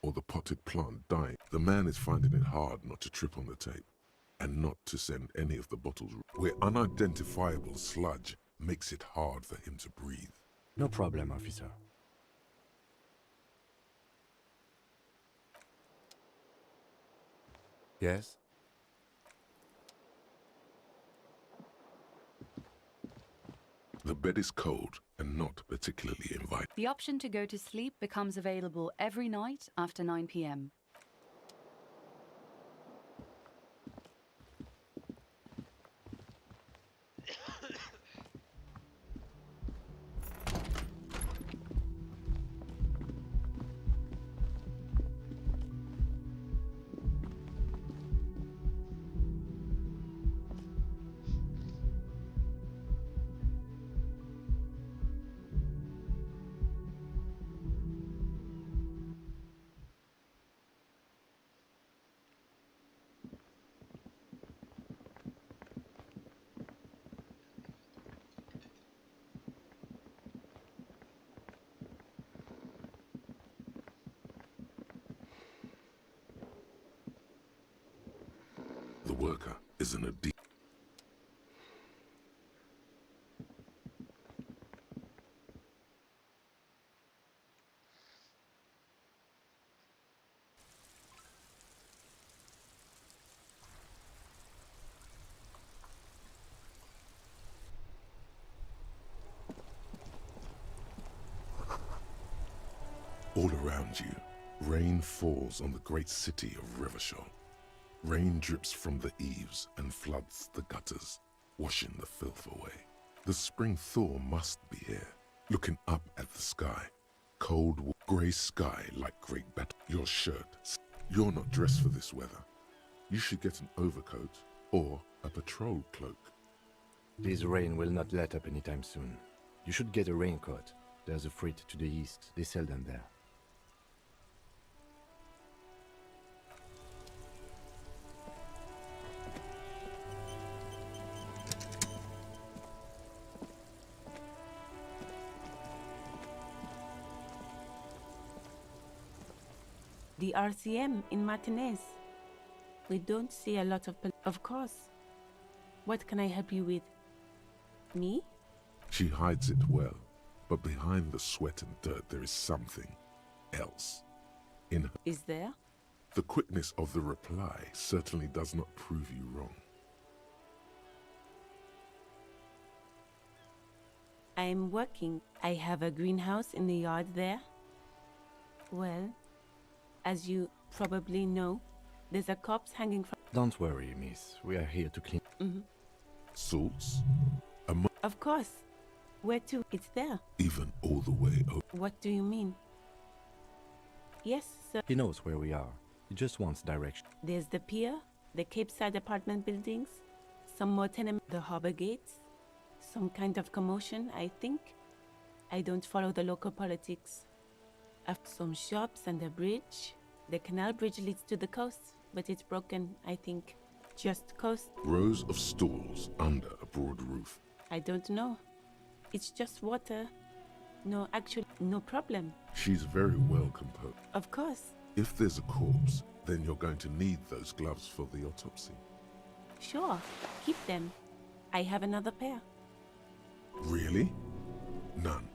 or the potted plant dying. The man is finding it hard not to trip on the tape, and not to send any of the bottles where unidentifiable sludge makes it hard for him to breathe. No problem, officer. Yes? The bed is cold and not particularly inviting. The option to go to sleep becomes available every night after 9 p.m. The worker is in a deep... All around you, rain falls on the great city of Revachol. Rain drips from the eaves and floods the gutters, washing the filth away. The spring thaw must be here. Looking up at the sky, cold grey sky like great battle. Your shirt. You're not dressed for this weather. You should get an overcoat or a patrol cloak. This rain will not let up anytime soon. You should get a raincoat. There's a freight to the east. They sell them there. The RCM in Martinez. We don't see a lot of... Of course. What can I help you with? Me? She hides it well, but behind the sweat and dirt there is something else. In her, Is there? the quickness of the reply certainly does not prove you wrong. I'm working. I have a greenhouse in the yard there. Well, as you probably know, there's a corpse hanging from... Don't worry, miss. We are here to clean. Salts, Of course. Where to? It's there. even all the way over. What do you mean? Yes, sir. He knows where we are. He just wants direction. There's the pier, the Cape Side apartment buildings, some more tenement, the harbor gates, some kind of commotion, I think. I don't follow the local politics. Some shops and a bridge. The canal bridge leads to the coast, but it's broken, I think. Just coast? Rows of stalls under a broad roof. I don't know. It's just water. No, actually, no problem. She's very well composed. Of course. If there's a corpse, then you're going to need those gloves for the autopsy. Sure, keep them. I have another pair. Really? None.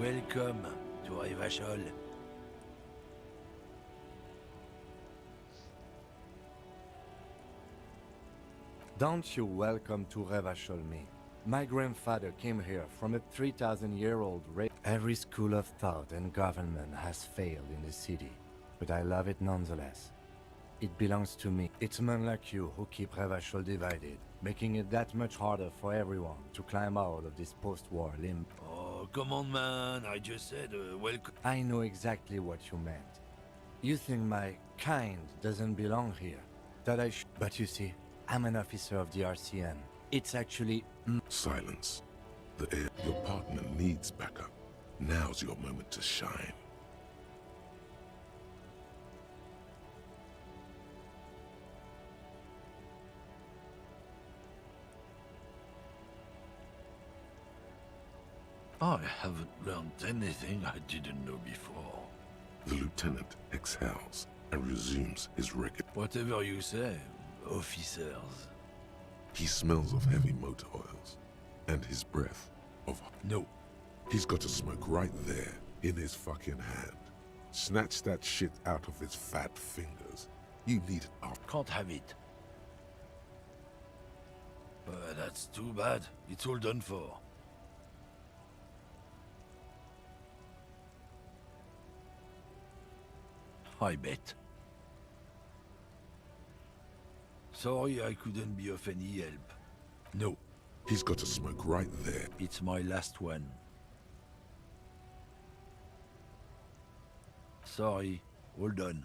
Welcome to Revachol. Don't you welcome to Revachol me. My grandfather came here from a 3,000-year-old race. Every school of thought and government has failed in the city, but I love it nonetheless. It belongs to me. It's men like you who keep Revachol divided, making it that much harder for everyone to climb out of this post-war limbo. Oh, come on, man. I just said welcome. I know exactly what you meant. You think my kind doesn't belong here, that I should. But you see, I'm an officer of the RCM. It's actually... Silence. Your partner needs backup. Now's your moment to shine. I haven't learned anything I didn't know before. The lieutenant exhales and resumes his regular. Whatever you say, officers. He smells of heavy motor oils, and his breath of... No. He's got a smoke right there, in his fucking hand. Snatch that shit out of his fat fingers. You need it up. Can't have it. That's too bad. It's all done for. I bet. Sorry I couldn't be of any help. No. He's got a smoke right there. It's my last one. Sorry, all done.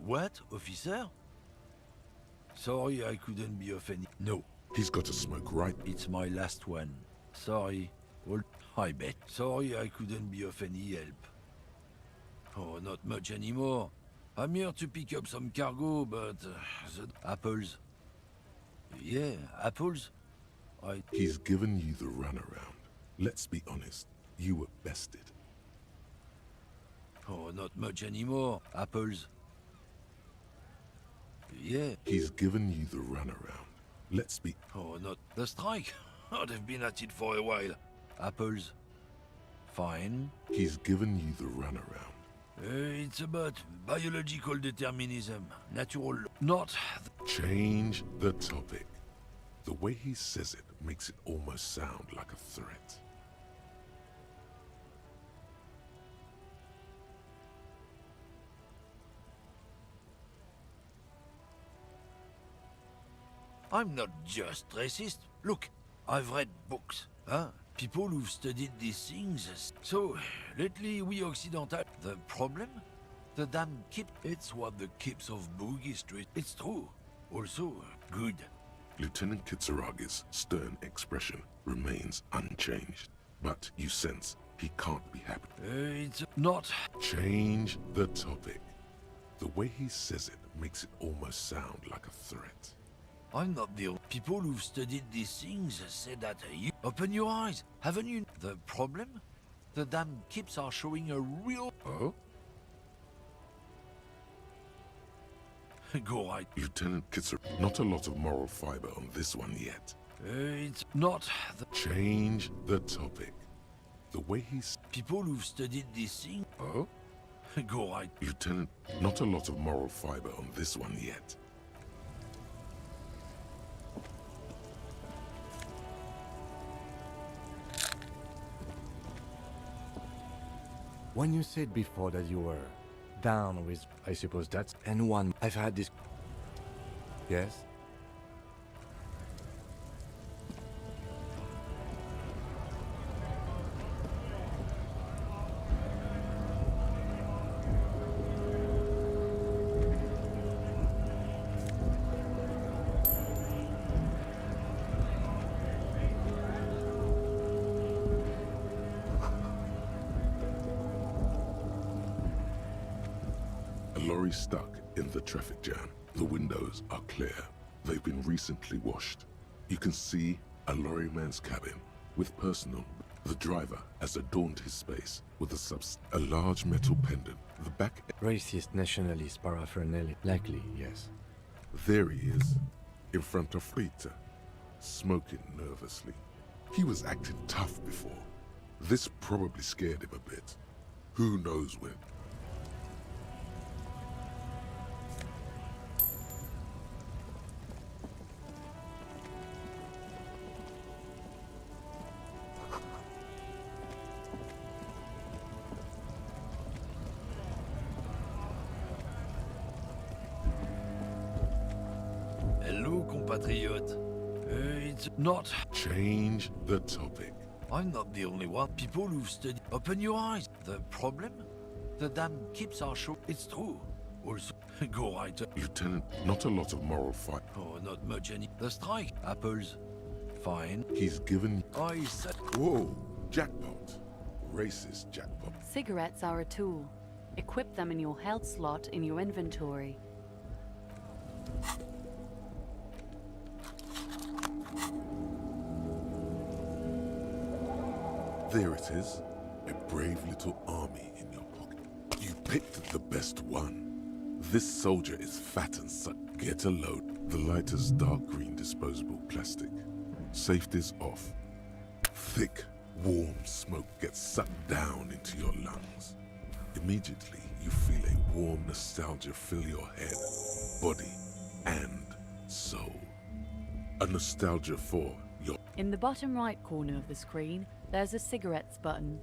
What, officer? Sorry I couldn't be of any... No. He's got a smoke right... It's my last one. Sorry, all... I bet. Sorry I couldn't be of any help. Oh, not much anymore. I'm here to pick up some cargo, but... the apples. Yeah, apples. He's given you the runaround. Let's be honest, you were bested. Oh, not much anymore. Apples. Yeah. He's given you the runaround. Let's be... Oh, not the strike. I'd have been at it for a while. Apples. Fine. He's given you the runaround. It's about biological determinism. Natural... Not... Change the topic. The way he says it makes it almost sound like a threat. I'm not just racist. Look, I've read books, huh? People who've studied these things. So, lately we Occidental... The problem? The damn kip. It's what the kips of Boogie Street. It's true. Also, good. Lieutenant Kitsuragi's stern expression remains unchanged, but you sense he can't be happy. It's not... Change the topic. The way he says it makes it almost sound like a threat. I'm not the only... People who've studied these things say that you... Open your eyes. Haven't you... The problem? The damn kips are showing a real... Oh? Go right. Lieutenant Kitsuragi, not a lot of moral fiber on this one yet. It's not... The... Change the topic. The way he's... People who've studied these things... Oh? Go right. Lieutenant, not a lot of moral fiber on this one yet. When you said before that you were down with, I suppose that's... And one, I've had this... Yes? A lorry stuck in the traffic jam. The windows are clear. They've been recently washed. You can see a lorryman's cabin with personal. The driver has adorned his space with a large metal pendant. The back... Racist, nationalist, paraphernalia. Likely, yes. There he is, in front of Rita, smoking nervously. He was acting tough before. This probably scared him a bit. Who knows when? Hello, compatriot. It's not. Change the topic. I'm not the only one. People who've studied. Open your eyes. The problem? The dam keeps our shore. It's true. Also, go right. Lieutenant, not a lot of moral fight. Oh, not much any. The strike. Apples. Fine. He's given... I said. Whoa! Jackpot. Racist jackpot. Cigarettes are a tool. Equip them in your health slot in your inventory. There it is. A brave little army in your pocket. You picked the best one. This soldier is fat and suck. Get a load. The lighter's dark green disposable plastic. Safety's off. Thick, warm smoke gets sucked down into your lungs. Immediately, you feel a warm nostalgia fill your head, body, and soul. A nostalgia for your... In the bottom right corner of the screen, there's a cigarettes button.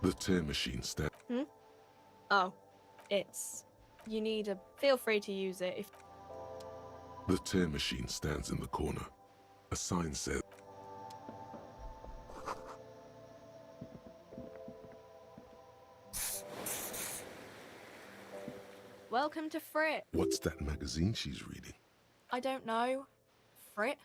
The tear machine stand. Oh, it's... You need a... Feel free to use it if... The tear machine stands in the corner. A sign says... Welcome to Frit. What's that magazine she's reading? I don't know. Frit?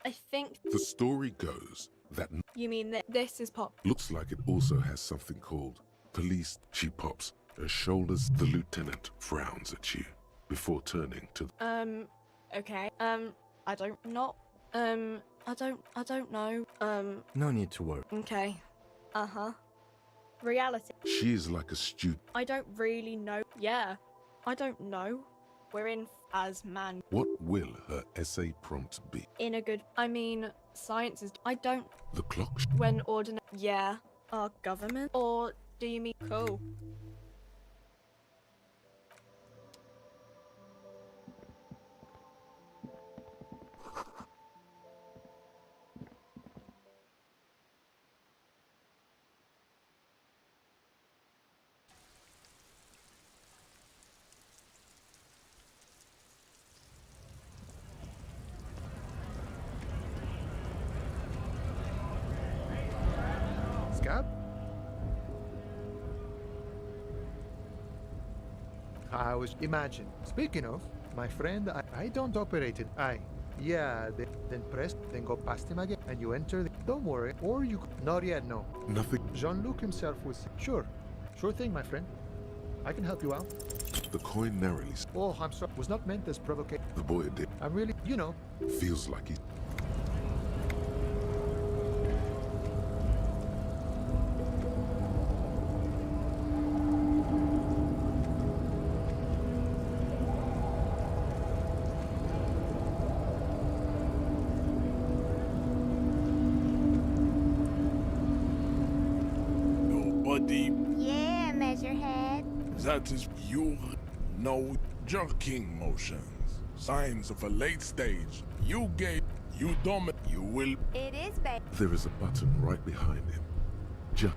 I think... The story goes that You mean that this is pop... looks like it also has something called police. She pops her shoulders. The lieutenant frowns at you before turning to... Okay. I don't... Not... I don't know. No need to worry. Okay. Uh-huh. Reality. She is like a student. I don't really know. Yeah. I don't know. We're in as man. What will her essay prompt be? In a good... I mean, science is... I don't... The clock... When ordinary... Yeah. Our government? Or do you mean... Cool. Scab? I was... Imagine. Speaking of, my friend, I don't operate it. Yeah, then press, then go past him again, and you enter the... Don't worry, or you... Not yet, no. Nothing. Jean-Luc himself was... Sure. Sure thing, my friend. I can help you out. The coin narrowly... Oh, I'm sorry. Was not meant as provocation. The boy did. I'm really... You know. Feels like he... Nobody. Yeah, Measurehead. That is you. No jerking motions. Signs of a late stage. You gave. You dominate. You will. It is, babe. There is a button right behind him.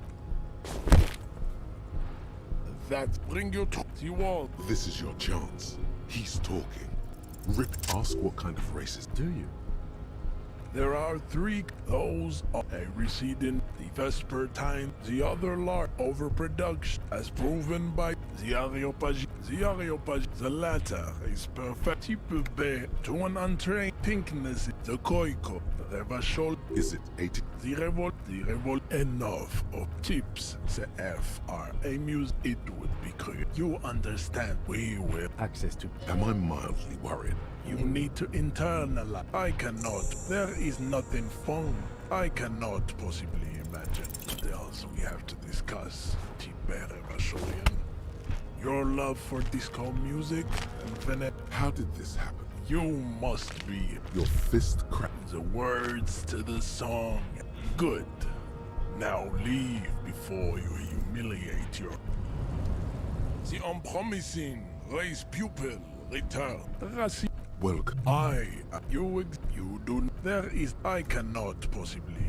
That bring you to the wall. This is your chance. He's talking. Rip, ask what kind of race is... Do you? There are three. Those are a receding, the Vespertine, the other large overproduction, as proven by the Areopage. The latter is perfect. Type B to an untrained pinkness. The Koiko, the Revachol. Is it 80? The revolt, enough of tips. The F are a muse. It would be clear. You understand. We will. Access to. Am I mildly worried? You need to internalize. I cannot. There is nothing fun. I cannot possibly imagine what else we have to discuss. Tibere Vasholian. Your love for disco music and Venet. How did this happen? You must be. Your fist cracked. The words to the song. Good. Now leave before you humiliate your. The unpromising race pupil return. Welcome. You do. There is. I cannot possibly